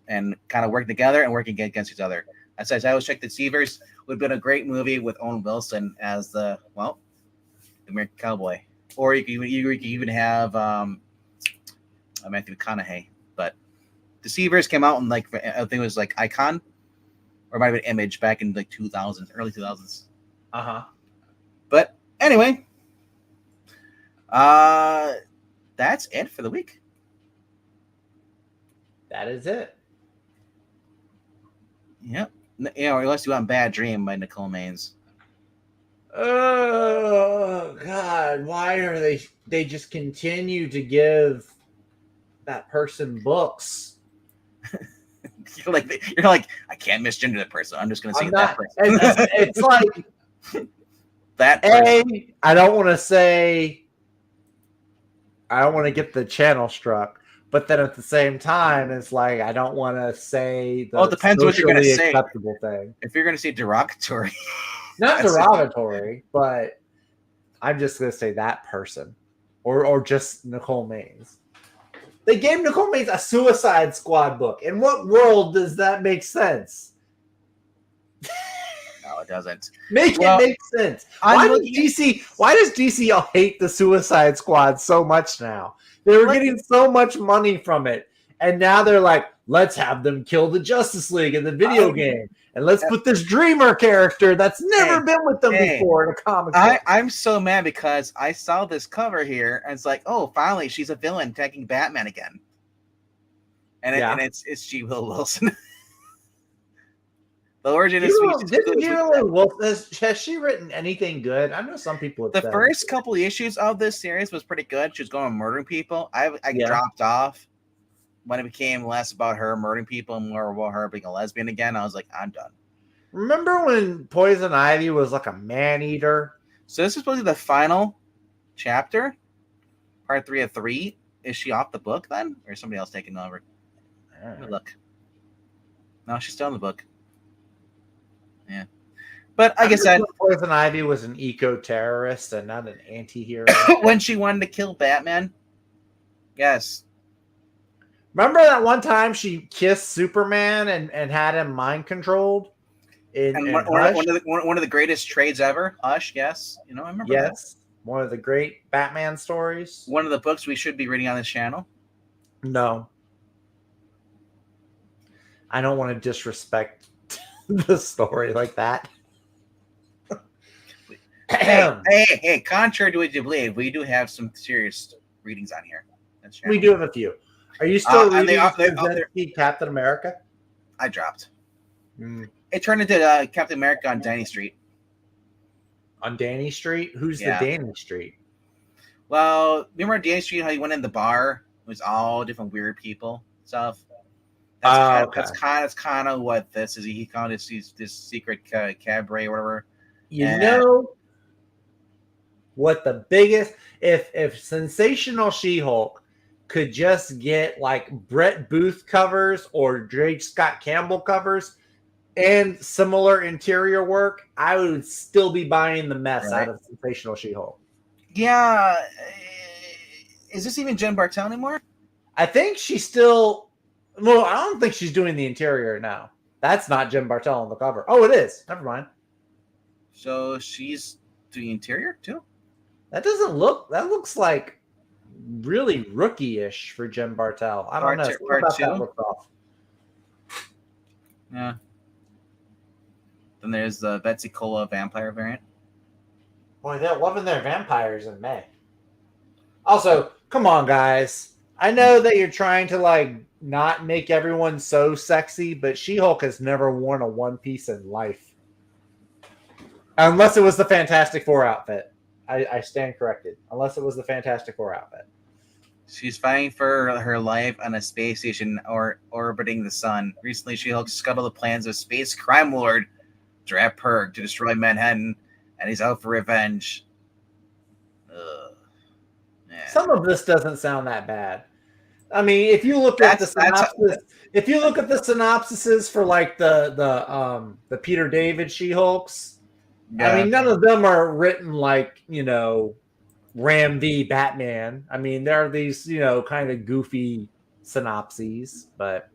[SPEAKER 1] and kind of working together and working against each other. As I always check, The Deceivers would have been a great movie with Owen Wilson as the American cowboy, or you could even have Matthew McConaughey. But Deceivers came out in I think it was like Icon, or it might have been Image back in like 2000s, early 2000s. But anyway, that's it for the week.
[SPEAKER 2] That is it.
[SPEAKER 1] Yep. Unless you want Bad Dream by Nicole Maines.
[SPEAKER 2] Oh God! Why are they just continue to give that person books?
[SPEAKER 1] you're like I can't misgender that person. I'm just gonna say that person.
[SPEAKER 2] It's like
[SPEAKER 1] that person.
[SPEAKER 2] I don't want to get the channel struck, but then at the same time, it's like I don't want to say the
[SPEAKER 1] it depends what you're going to say.
[SPEAKER 2] Acceptable thing.
[SPEAKER 1] If you're going to say derogatory,
[SPEAKER 2] not derogatory, but I'm just going to say that person, or just Nicole Maines. They gave Nicole Maines a Suicide Squad book. In what world does that make sense?
[SPEAKER 1] No, it doesn't.
[SPEAKER 2] It make sense. Why does DC all hate the Suicide Squad so much now? They were getting so much money from it, and now they're like, let's have them kill the Justice League in the video game, and let's put this Dreamer character that's never been with them before in a comic book.
[SPEAKER 1] I'm so mad because I saw this cover here, and it's like, oh, finally, she's a villain attacking Batman again, and it's G. Will Wilson. The origin is
[SPEAKER 2] has she written anything good? I know some people have
[SPEAKER 1] the first couple of issues of this series was pretty good. She was going murdering people. I dropped off when it became less about her murdering people and more about her being a lesbian again. I was like, I'm done.
[SPEAKER 2] Remember when Poison Ivy was like a man-eater?
[SPEAKER 1] So this is supposed to be the final chapter, part 3 of 3. Is she off the book then, or is somebody else taking over? Let me look. No, she's still in the book. Yeah, but like I said,
[SPEAKER 2] Poison Ivy was an eco-terrorist and not an anti-hero.
[SPEAKER 1] When she wanted to kill Batman, yes.
[SPEAKER 2] Remember that one time she kissed Superman and had him mind controlled?
[SPEAKER 1] One of the greatest trades ever. Hush, yes, I remember.
[SPEAKER 2] Yes, one of the great Batman stories.
[SPEAKER 1] One of the books we should be reading on this channel.
[SPEAKER 2] No, I don't want to disrespect the story like that.
[SPEAKER 1] Hey, contrary to what you believe, we do have some serious readings on here.
[SPEAKER 2] We do have a few. Are you still reading Captain America?
[SPEAKER 1] I dropped. It turned into Captain America on Danny Street.
[SPEAKER 2] On Danny Street? Who's
[SPEAKER 1] Yeah.
[SPEAKER 2] the Danny Street?
[SPEAKER 1] Well, remember Danny Street? How you went in the bar? It was all different weird people stuff. That's kind of what this is. He found this secret cabaret or whatever.
[SPEAKER 2] You know what the biggest if Sensational She-Hulk could just get like Brett Booth covers or J. Scott Campbell covers and similar interior work, I would still be buying the mess out of Sensational She-Hulk.
[SPEAKER 1] Yeah. Is this even Jen Bartel anymore?
[SPEAKER 2] I think she's still... Well, I don't think she's doing the interior now. That's not Jen Bartel on the cover. Oh, it is. Never mind.
[SPEAKER 1] So she's doing interior too?
[SPEAKER 2] That doesn't look... That looks like really rookie-ish for Jen Bartel. I don't know.
[SPEAKER 1] Part two?
[SPEAKER 2] That looks off.
[SPEAKER 1] Yeah. Then there's the Betsy Cola vampire variant.
[SPEAKER 2] Boy, they're loving their vampires in May. Also, come on, guys. I know that you're trying to like not make everyone so sexy, but She-Hulk has never worn a one piece in life. Unless it was the Fantastic Four outfit. I stand corrected. Unless it was the Fantastic Four outfit.
[SPEAKER 1] She's fighting for her life on a space station orbiting the sun. Recently, She-Hulk scuttled the plans of space crime lord Drap Perg to destroy Manhattan, and he's out for revenge. Yeah.
[SPEAKER 2] Some of this doesn't sound that bad. I mean, if you look at the synopsises for like the Peter David She-Hulks, yeah. I mean, none of them are written like, you know, Ram v Batman. I mean, there are these, you know, kind of goofy synopses, but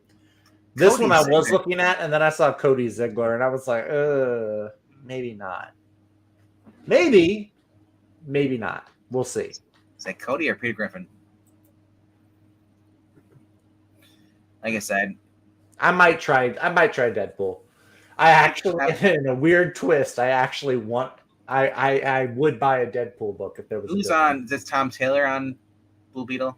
[SPEAKER 2] this Cody one I was looking at, and then I saw Cody Ziegler, and I was like, maybe not. Maybe not. We'll see.
[SPEAKER 1] Is that Cody or Peter Griffin? Like I said,
[SPEAKER 2] I might try Deadpool. I actually, in a weird twist, I actually want. I would buy a Deadpool book if there was.
[SPEAKER 1] Who's on? Is this Tom Taylor on Blue Beetle?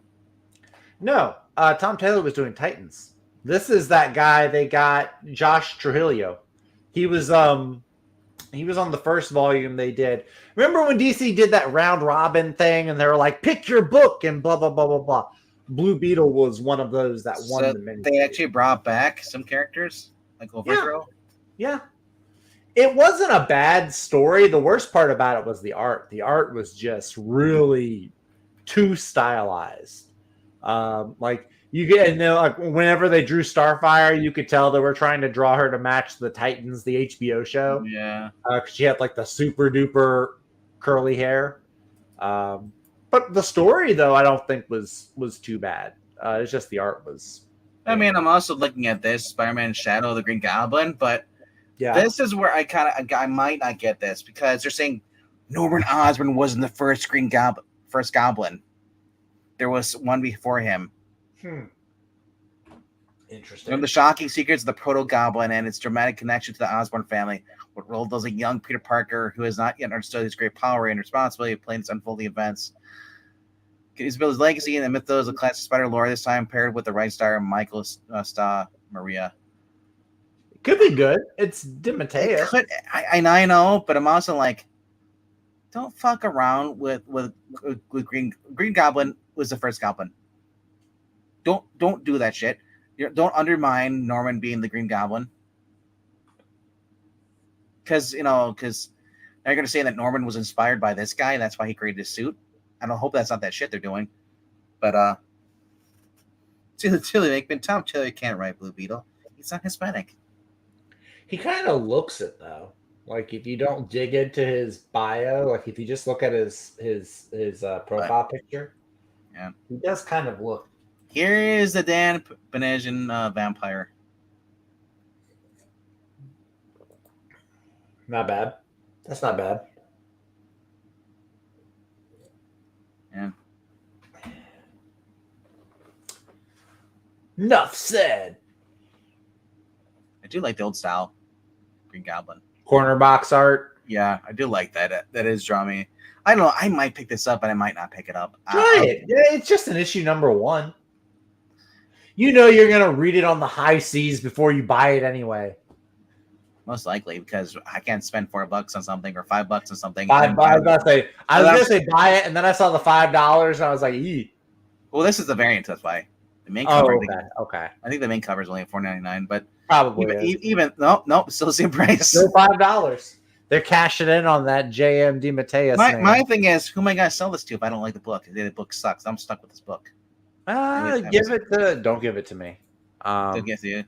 [SPEAKER 2] No, Tom Taylor was doing Titans. This is that guy. They got Josh Trujillo. He was on the first volume they did. Remember when DC did that round robin thing, and they were like, "Pick your book," and blah blah blah blah blah. Blue Beetle was one of those that won the mini.
[SPEAKER 1] They actually brought back some characters like Overthrow.
[SPEAKER 2] Yeah. It wasn't a bad story. The worst part about it was the art. The art was just really too stylized. Like you get, and like whenever they drew Starfire, you could tell they were trying to draw her to match the Titans, the HBO show.
[SPEAKER 1] Yeah,
[SPEAKER 2] because she had like the super duper curly hair. But the story, though, I don't think was too bad. It's just the art was.
[SPEAKER 1] I mean, I'm also looking at this Spider-Man Shadow of the Green Goblin, but yeah, this is where I might not get this because they're saying Norman Osborn wasn't the first Goblin. There was one before him.
[SPEAKER 2] Interesting.
[SPEAKER 1] From the shocking secrets of the Proto-Goblin and its dramatic connection to the Osborn family, what role does a young Peter Parker who has not yet understood his great power and responsibility of playing its unfolding events? He's built his legacy in the mythos of classic Spider lore, this time paired with the right star Michael Maria.
[SPEAKER 2] It could be good. It's DeMatteis.
[SPEAKER 1] I know, but I'm also like, don't fuck around with Green Goblin was the first Goblin. Don't do that shit. Don't undermine Norman being the Green Goblin. Because they're going to say that Norman was inspired by this guy. That's why he created his suit. I don't hope that's not that shit they're doing. But Tom Taylor can't write Blue Beetle. He's not Hispanic.
[SPEAKER 2] He kind of looks it though. Like if you don't dig into his bio, like if you just look at his profile picture,
[SPEAKER 1] yeah,
[SPEAKER 2] he does kind of look.
[SPEAKER 1] Here is the Dan Benezian vampire.
[SPEAKER 2] Not bad. That's not bad.
[SPEAKER 1] Yeah.
[SPEAKER 2] Enough said.
[SPEAKER 1] I do like the old style Green Goblin.
[SPEAKER 2] Corner box art.
[SPEAKER 1] Yeah, I do like that. That is drawing me. I don't know. I might pick this up, but I might not pick it up.
[SPEAKER 2] Try it. Yeah, it's just an issue number 1. You know you're going to read it on the high seas before you buy it anyway.
[SPEAKER 1] Most likely, because I can't spend $4 on something or $5 on something.
[SPEAKER 2] I was gonna say buy it, and then I saw the $5, and I was like, "Ee."
[SPEAKER 1] Well, this is the variant. That's why the main
[SPEAKER 2] Oh,
[SPEAKER 1] cover.
[SPEAKER 2] okay.
[SPEAKER 1] I think the main cover is only $4.99, but
[SPEAKER 2] Probably
[SPEAKER 1] even no, still the same price.
[SPEAKER 2] Still $5. They're cashing in on that JMD Mateus name.
[SPEAKER 1] My thing is, who am I gonna sell this to if I don't like the book? The book sucks. I'm stuck with this book.
[SPEAKER 2] Don't give it to me.
[SPEAKER 1] Don't get to you.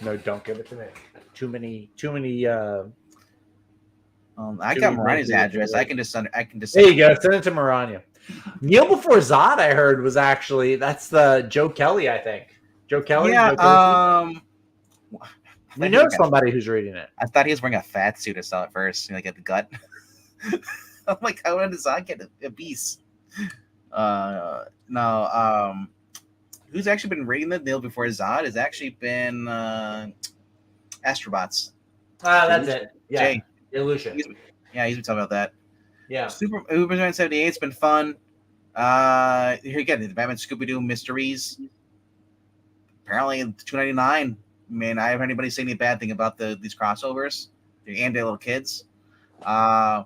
[SPEAKER 2] No, don't give it to me. Too many.
[SPEAKER 1] I got Marani's address. I can just.
[SPEAKER 2] There you go. Send it to Marania. Kneel Before Zod, I heard, was actually that's the Joe Kelly. I think Joe Kelly.
[SPEAKER 1] Yeah.
[SPEAKER 2] We know somebody who's reading it.
[SPEAKER 1] I thought he was wearing a fat suit to sell it first. You know, get the gut. I'm like, how does Zod get a beast? No. Who's actually been reading the Kneel Before Zod has actually been Astrobots.
[SPEAKER 2] That's it. Yeah.
[SPEAKER 1] Jay.
[SPEAKER 2] Illusion.
[SPEAKER 1] He's been talking about that.
[SPEAKER 2] Yeah.
[SPEAKER 1] Superman 78's been fun. Here again, the Batman Scooby-Doo Mysteries. Apparently, $2.99. Man, I haven't heard anybody say any bad thing about these crossovers. And their little kids. Power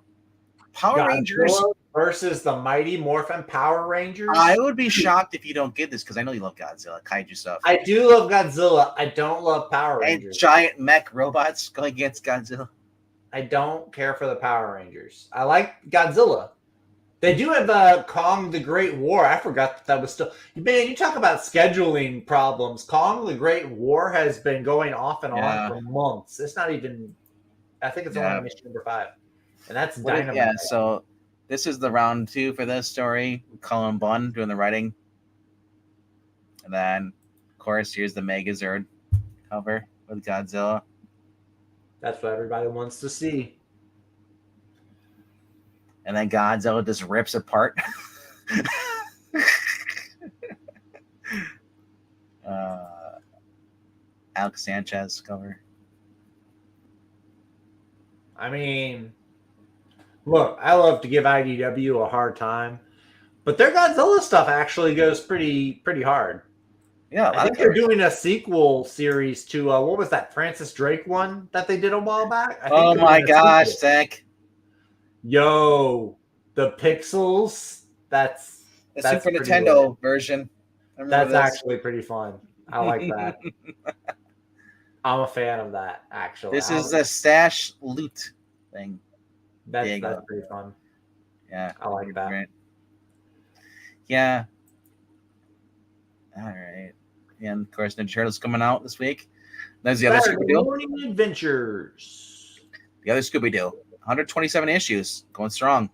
[SPEAKER 1] Rangers
[SPEAKER 2] versus the Mighty Morphin Power Rangers.
[SPEAKER 1] I would be shocked if you don't get this because I know you love Godzilla, kaiju stuff.
[SPEAKER 2] I do love Godzilla. I don't love Power Rangers.
[SPEAKER 1] And giant mech robots going against Godzilla.
[SPEAKER 2] I don't care for the Power Rangers. I like Godzilla. They do have Kong the Great War. I forgot that was still. Man, you talk about scheduling problems. Kong the Great War has been going off and on for months. It's not even. I think it's only mission number 5, and that's Dynamite.
[SPEAKER 1] Yeah, so this is the round 2 for this story. Cullen Bunn doing the writing, and then of course here's the Megazord cover with Godzilla.
[SPEAKER 2] That's what everybody wants to see.
[SPEAKER 1] And then Godzilla just rips apart. Alex Sanchez cover.
[SPEAKER 2] I mean, look, I love to give IDW a hard time, but their Godzilla stuff actually goes pretty hard.
[SPEAKER 1] Yeah,
[SPEAKER 2] I think they're doing a sequel series to what was that Francis Drake one that they did a while back?
[SPEAKER 1] Oh my gosh, Zach.
[SPEAKER 2] Yo, the pixels. That's
[SPEAKER 1] Super Nintendo version.
[SPEAKER 2] That's actually pretty fun. I like that. I'm a fan of that, actually.
[SPEAKER 1] This is a stash loot thing.
[SPEAKER 2] That's pretty fun.
[SPEAKER 1] Yeah.
[SPEAKER 2] I like that.
[SPEAKER 1] Great. Yeah. All right. And of course, Ninja Turtles coming out this week. There's the other Scooby-Doo.
[SPEAKER 2] Morning Adventures.
[SPEAKER 1] The other Scooby-Doo. 127 issues. Going strong.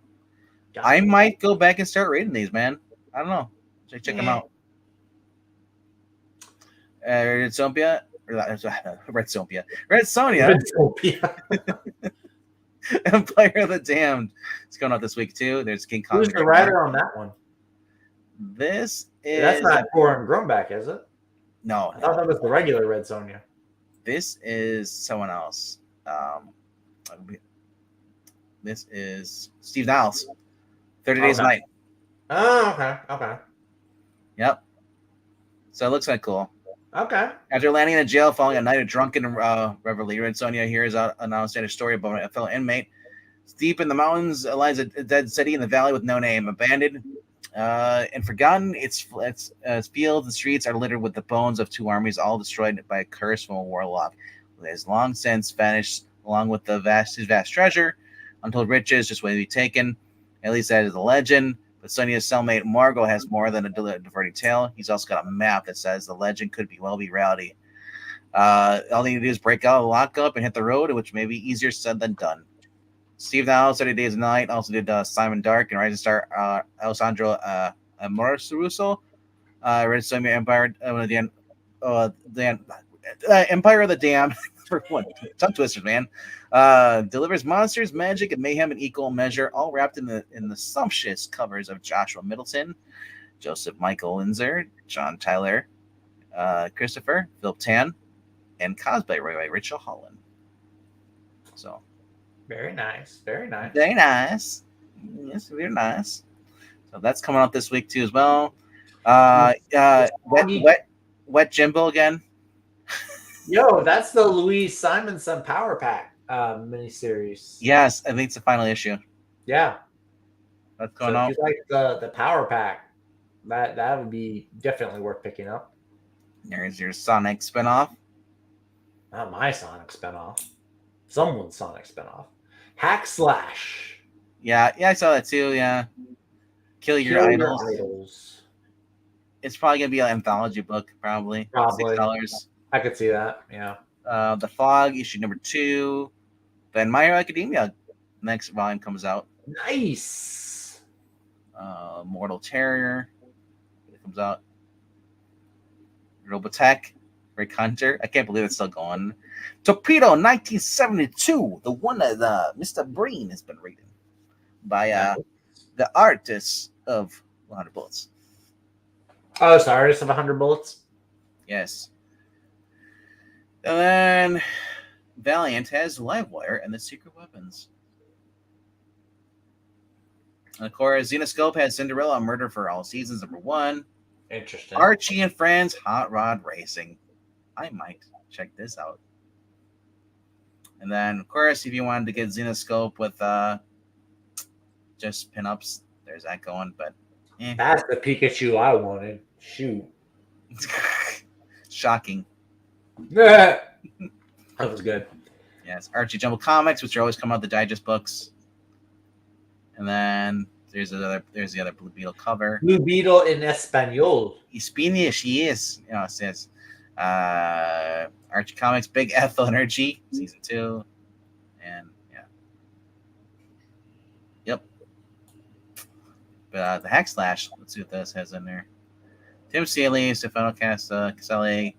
[SPEAKER 1] I might go back and start reading these, man. I don't know. Check them out. Red Sonia. Empire of the Damned. It's going out this week too. There's King Kong.
[SPEAKER 2] Who's the writer on that one?
[SPEAKER 1] This is.
[SPEAKER 2] That's not Corin Grumback, is it?
[SPEAKER 1] No.
[SPEAKER 2] I thought that was the regular Red Sonja.
[SPEAKER 1] This is someone else. This is Steve Niles. 30 Days a Night.
[SPEAKER 2] Oh, okay.
[SPEAKER 1] Yep. So it looks like cool.
[SPEAKER 2] Okay.
[SPEAKER 1] After landing in a jail following a night of drunken revelry, Red Sonja hears an outstanding story about a fellow inmate. Deep in the mountains lies a dead city in the valley with no name, abandoned and forgotten. Its fields and streets are littered with the bones of 2 armies, all destroyed by a curse from a warlock who has long since vanished, along with his vast treasure. Untold riches just waiting to be taken. At least that is the legend. But Sonya's cellmate Margot has more than a diverting tale. He's also got a map that says the legend could be reality. All they need to do is break out of the lockup and hit the road, which may be easier said than done. Steve Niles, 30 Days a Night, also did Simon Dark and Rising Star Alessandro Amoroso. Red Sonja Empire, Empire of the Damned. Tongue twisters, man. Delivers monsters, magic, and mayhem in equal measure, all wrapped in the sumptuous covers of Joshua Middleton, Joseph Michael Linzer, John Tyler, Christopher, Philip Tan, and cosplay by Rachel Holland. So,
[SPEAKER 2] very nice. Very nice.
[SPEAKER 1] Very nice. Yes, very nice. So that's coming out this week too as well. Wet Jimbo again.
[SPEAKER 2] Yo, that's the Louise Simonson Power Pack. miniseries.
[SPEAKER 1] Yes, I think it's the final issue.
[SPEAKER 2] Yeah.
[SPEAKER 1] What's
[SPEAKER 2] So
[SPEAKER 1] going
[SPEAKER 2] if
[SPEAKER 1] on?
[SPEAKER 2] you like the Power Pack, that would be definitely worth picking up.
[SPEAKER 1] There's your Sonic spinoff.
[SPEAKER 2] Not my Sonic spinoff. Someone's Sonic spinoff. Hack Slash.
[SPEAKER 1] Yeah, I saw that too. Yeah, Kill Your
[SPEAKER 2] Kill Your
[SPEAKER 1] Idols.
[SPEAKER 2] Idols.
[SPEAKER 1] It's probably gonna be an anthology book, probably
[SPEAKER 2] Probably.
[SPEAKER 1] $6.
[SPEAKER 2] I could see that. Yeah.
[SPEAKER 1] The Fog issue number 2. Then My Hero Academia next volume comes out.
[SPEAKER 2] Nice.
[SPEAKER 1] Mortal Terror it comes out. Robotech, Rick Hunter. I can't believe it's still going. Torpedo 1972, the one that Mr. Breen has been reading by the artist of 100 Bullets.
[SPEAKER 2] Oh, it's the artist of 100 Bullets.
[SPEAKER 1] Yes. And then Valiant has Livewire and the Secret Weapons. And of course, Xenoscope has Cinderella Murder for All Seasons number 1.
[SPEAKER 2] Interesting.
[SPEAKER 1] Archie and Friends Hot Rod Racing. I might check this out. And then, of course, if you wanted to get Xenoscope with just pinups, there's that going. But
[SPEAKER 2] that's the Pikachu I wanted. Shoot.
[SPEAKER 1] Shocking.
[SPEAKER 2] That was good.
[SPEAKER 1] Yes, Archie Jumbo Comics, which are always come out the digest books. And then there's the other Blue Beetle cover.
[SPEAKER 2] Blue Beetle in Espanol.
[SPEAKER 1] Spanish, yes. You know, it says Archie Comics, Big Ethel Energy, season 2. And yeah. Yep. But the Hack Slash, let's see what this has in there. Tim Seeley, Stefano Caselli,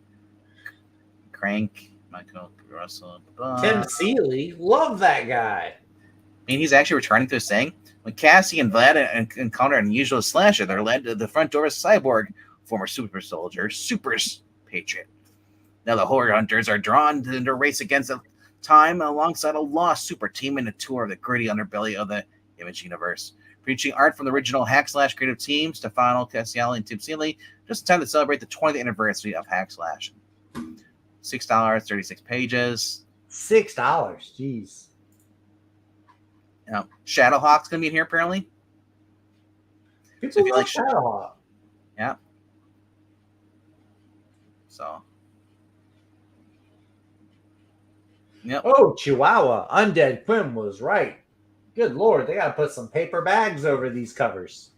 [SPEAKER 1] Crank, Michael Russell.
[SPEAKER 2] Tim Seeley, love that guy.
[SPEAKER 1] I mean, he's actually returning to his saying, when Cassie and Vlad encounter an unusual slasher, they're led to the front door of Cyborg, former super soldier, super patriot. Now the horror hunters are drawn into a race against time alongside a lost super team in a tour of the gritty underbelly of the Image universe. Preaching art from the original Hack Slash creative team, Stefano Caselli and Tim Seeley, just in time to celebrate the 20th anniversary of Hack Slash. $6, 36 pages.
[SPEAKER 2] $6, jeez.
[SPEAKER 1] You know, Shadowhawk's gonna be in here apparently.
[SPEAKER 2] People
[SPEAKER 1] So if you
[SPEAKER 2] love
[SPEAKER 1] like
[SPEAKER 2] Shadowhawk.
[SPEAKER 1] Yeah. So. Yep.
[SPEAKER 2] Oh, Chihuahua. Undead Quinn was right. Good Lord, they got to put some paper bags over these covers.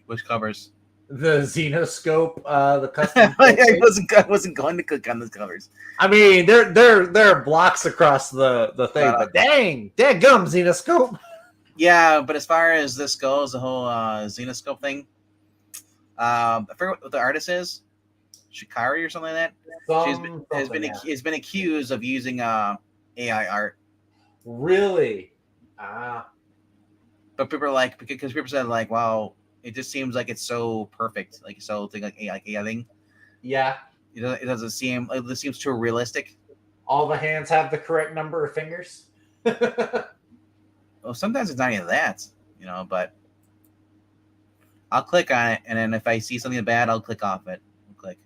[SPEAKER 1] Which covers?
[SPEAKER 2] The Xenoscope, the custom.
[SPEAKER 1] I wasn't going to click on those covers.
[SPEAKER 2] I mean, they're blocks across the thing, but dang gum Xenoscope.
[SPEAKER 1] Yeah, but as far as this goes, the whole Xenoscope thing, I forget what the artist is, Shikari or something like that. Has been accused of using AI art.
[SPEAKER 2] Really?
[SPEAKER 1] But people are like, because people said like, wow, it just seems like it's so perfect, like so thing like AI thing.
[SPEAKER 2] Yeah.
[SPEAKER 1] It doesn't seem like this seems too realistic.
[SPEAKER 2] All the hands have the correct number of fingers.
[SPEAKER 1] Well, sometimes it's not even that, you know, but I'll click on it, and then if I see something bad, I'll click off it. I'll click.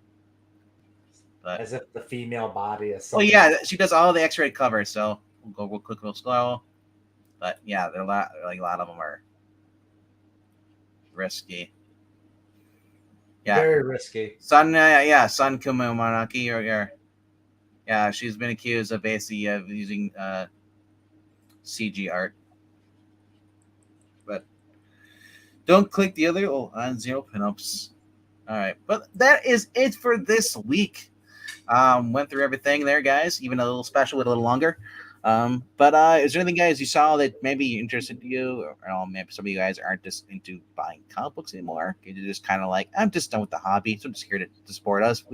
[SPEAKER 1] But
[SPEAKER 2] as if the female body is
[SPEAKER 1] something. Well, yeah, she does all the X-ray covers, so we'll click real slow. But yeah, a lot of them are risky. Yeah,
[SPEAKER 2] very risky.
[SPEAKER 1] Sun Kumamonaki, or yeah, she's been accused of basically using CG art. But don't click the other on zero pinups. All right, but that is it for this week. Went through everything there, guys. Even a little special, with a little longer. But is there anything, guys, you saw that maybe interested you, or maybe some of you guys aren't just into buying comic books anymore? You're just kind of like, I'm just done with the hobby, so I'm just here to support us.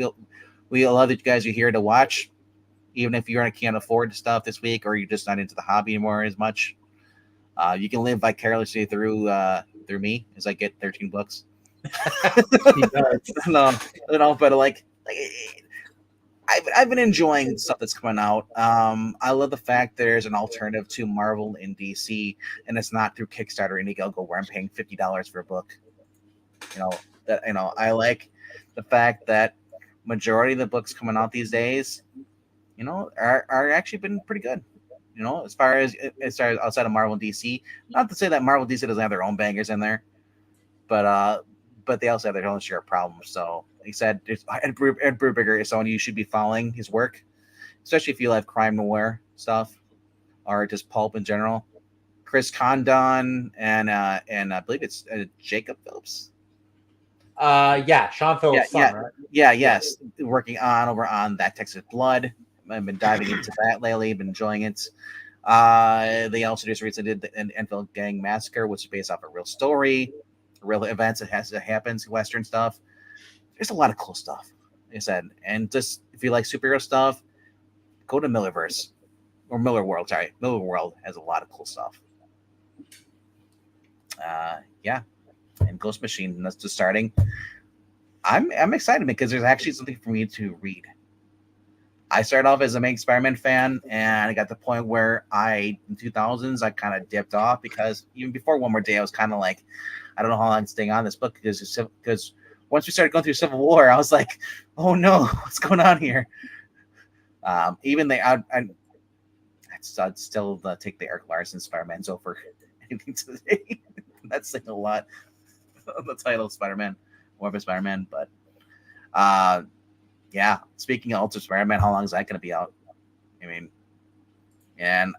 [SPEAKER 1] We love that you guys are here to watch, even if you can't afford stuff this week, or you're just not into the hobby anymore as much. You can live vicariously through me as I get 13 books. No, but like I've been enjoying stuff that's coming out. I love the fact there's an alternative to Marvel and DC, and it's not through Kickstarter and Indiegogo where I'm paying $50 for a book. I like the fact that majority of the books coming out these days, are actually been pretty good. As far as outside of Marvel and DC. Not to say that Marvel and DC doesn't have their own bangers in there, but they also have their own share of problems. So he said, Ed Brubaker is someone you should be following his work, especially if you like crime noir stuff or just pulp in general. Chris Condon and I believe it's Jacob Phillips.
[SPEAKER 2] Yeah, Sean
[SPEAKER 1] Yeah,
[SPEAKER 2] Phillips' son, right?
[SPEAKER 1] yes. Working on over on That Texas Blood. I've been diving into that lately. Been enjoying it. They also just recently did the Enfield Gang Massacre, which is based off a real story, real events that happens, Western stuff. There's a lot of cool stuff, like I said. And just if you like superhero stuff, go to Millerverse or Miller World. Sorry, Miller World has a lot of cool stuff. Yeah, and Ghost Machine. That's just starting. I'm excited because there's actually something for me to read. I started off as a main Spider-Man fan, and I got to the point where in 2000s, I kind of dipped off because even before One More Day, I was kind of like, I don't know how long I'm staying on this book because once we started going through Civil War, I was like, oh no, what's going on here? Even I'd still take the Eric Larson Spider-Man's over anything today. That's saying a lot of the title of Spider-Man, more of a Spider-Man, but yeah. Speaking of Ultimate Spider-Man, how long is that going to be out? I mean, and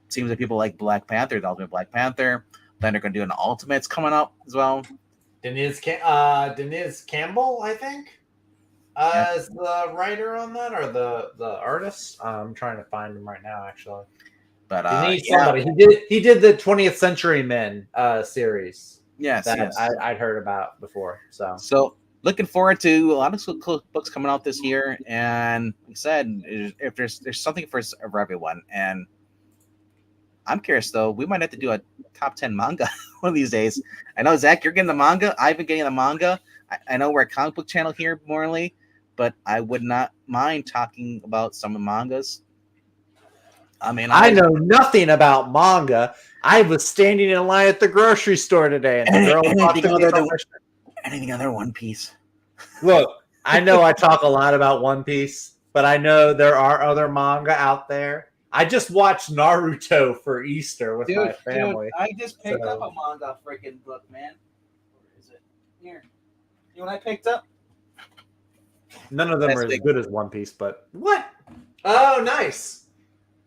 [SPEAKER 1] seems like people like Black Panther, the Ultimate Black Panther. Then they're going to do an Ultimates coming up as well.
[SPEAKER 2] Deniz Campbell, I think, is the writer on that or the artist. I'm trying to find him right now, actually.
[SPEAKER 1] But
[SPEAKER 2] somebody. He did the 20th Century Men series.
[SPEAKER 1] Yes,
[SPEAKER 2] that I'd heard about before.
[SPEAKER 1] So looking forward to a lot of cool books coming out this year. And like I said, if there's something for everyone. And I'm curious though, we might have to do a top 10 manga one of these days. I know Zach, you're getting the manga. I've been getting the manga. I know we're a comic book channel here, morally, but I would not mind talking about some of the mangas. I mean,
[SPEAKER 2] I know nothing about manga. I was standing in line at the grocery store today, and the girl talked to me about
[SPEAKER 1] anything other One Piece.
[SPEAKER 2] Look, I know I talk a lot about One Piece, but I know there are other manga out there. I just watched Naruto for Easter with my family.
[SPEAKER 1] Dude, I just picked up a manga freaking book, man. Where is it? Here. You know what I picked up?
[SPEAKER 2] None of them are as good as One Piece, but what? Oh, nice.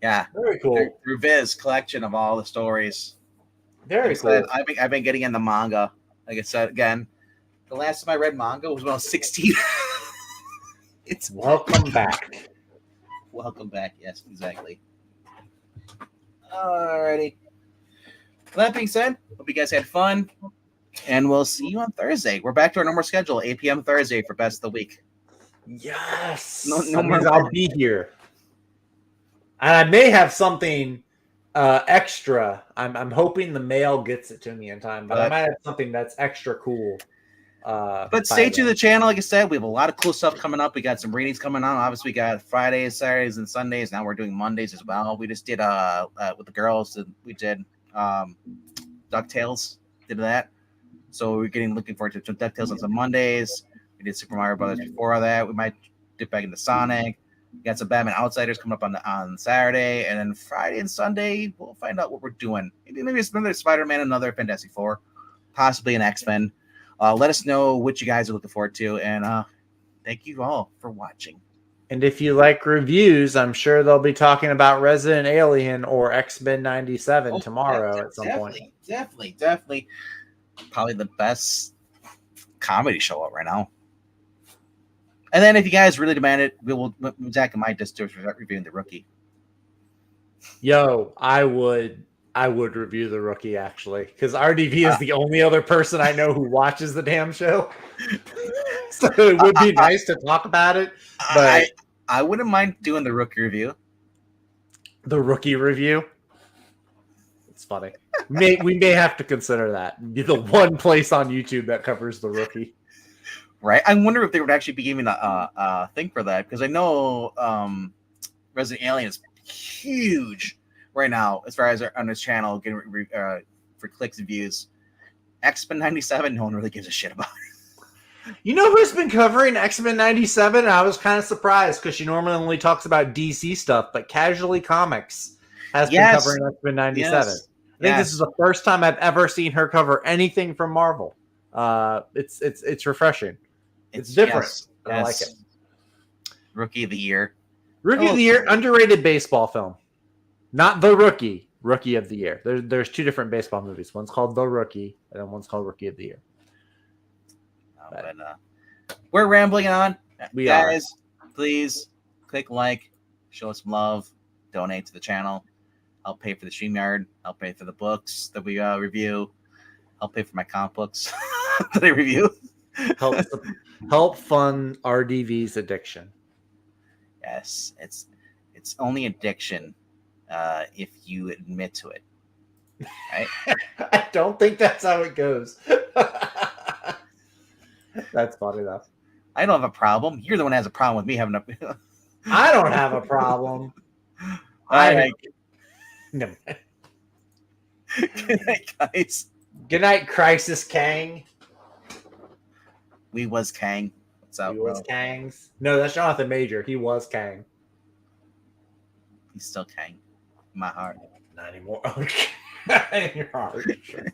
[SPEAKER 1] Yeah,
[SPEAKER 2] very cool.
[SPEAKER 1] Through Viz collection of all the stories.
[SPEAKER 2] Very cool.
[SPEAKER 1] I've been getting in the manga. Like I said again, the last time I read manga was when I was 16. It's
[SPEAKER 2] welcome back.
[SPEAKER 1] Welcome back. Yes, exactly. Alrighty. With that being said, hope you guys had fun, and we'll see you on Thursday. We're back to our normal schedule, 8 p.m. Thursday for Best of the Week.
[SPEAKER 2] Yes.
[SPEAKER 1] No more.
[SPEAKER 2] I'll be here. And I may have something extra. I'm hoping the mail gets it to me in time, but I might have something that's extra cool.
[SPEAKER 1] But stay tuned to the channel. Like I said, we have a lot of cool stuff coming up. We got some readings coming on. Obviously, we got Fridays, Saturdays, and Sundays. Now we're doing Mondays as well. We just did with the girls. We did DuckTales. Did that. So we're looking forward to DuckTales on some Mondays. We did Super Mario Brothers before that. We might dip back into Sonic. We got some Batman Outsiders coming up on Saturday, and then Friday and Sunday we'll find out what we're doing. Maybe it's another Spider-Man, another Fantastic Four, possibly an X-Men. Let us know what you guys are looking forward to, and thank you all for watching.
[SPEAKER 2] And if you like reviews, I'm sure they'll be talking about Resident Alien or X-Men 97 tomorrow at some point.
[SPEAKER 1] Definitely. Probably the best comedy show out right now. And then if you guys really demand it, Zach and Mike just start reviewing The Rookie.
[SPEAKER 2] Yo, I would review The Rookie, actually, because RDV is the only other person I know who watches the damn show. So it would be nice to talk about it. But
[SPEAKER 1] I wouldn't mind doing the Rookie review.
[SPEAKER 2] The Rookie review? It's funny. We may have to consider that. Be the one place on YouTube that covers The Rookie.
[SPEAKER 1] Right? I wonder if they would actually be giving a thing for that, because I know Resident Alien is huge right now as far as on his channel getting for clicks and views. X-Men 97, no one really gives a shit about it.
[SPEAKER 2] You know who's been covering X-Men 97? I was kind of surprised because she normally only talks about DC stuff, but Casually Comics has been
[SPEAKER 1] Yes,
[SPEAKER 2] covering X-Men 97.
[SPEAKER 1] yes,
[SPEAKER 2] I think this is
[SPEAKER 1] yes.
[SPEAKER 2] the first time I've ever seen her cover anything from Marvel. It's refreshing. It's different,
[SPEAKER 1] Yes,
[SPEAKER 2] and I like it.
[SPEAKER 1] yes. Rookie of the year.
[SPEAKER 2] Rookie of
[SPEAKER 1] Oh,
[SPEAKER 2] the Year, underrated baseball film. Not The Rookie, Rookie of the Year. There's two different baseball movies. One's called The Rookie, and then one's called Rookie of the Year.
[SPEAKER 1] but we're rambling on,
[SPEAKER 2] We
[SPEAKER 1] guys. Please click like, show us some love, donate to the channel. I'll pay for the StreamYard. I'll pay for the books that we review. I'll pay for my comic books that I review.
[SPEAKER 2] Help fund RDV's addiction.
[SPEAKER 1] Yes, it's only addiction if you admit to it. Right?
[SPEAKER 2] I don't think that's how it goes. That's funny enough.
[SPEAKER 1] I don't have a problem. You're the one that has a problem with me having a.
[SPEAKER 2] I don't have a problem.
[SPEAKER 1] All right.
[SPEAKER 2] No.
[SPEAKER 1] Good night, guys.
[SPEAKER 2] Good night, Crisis Kang.
[SPEAKER 1] We was Kang. What's up,
[SPEAKER 2] He
[SPEAKER 1] bro?
[SPEAKER 2] was Kang's. No, that's Jonathan Major. He was Kang.
[SPEAKER 1] He's still Kang. In my heart.
[SPEAKER 2] Not anymore. Okay. In your heart, sure.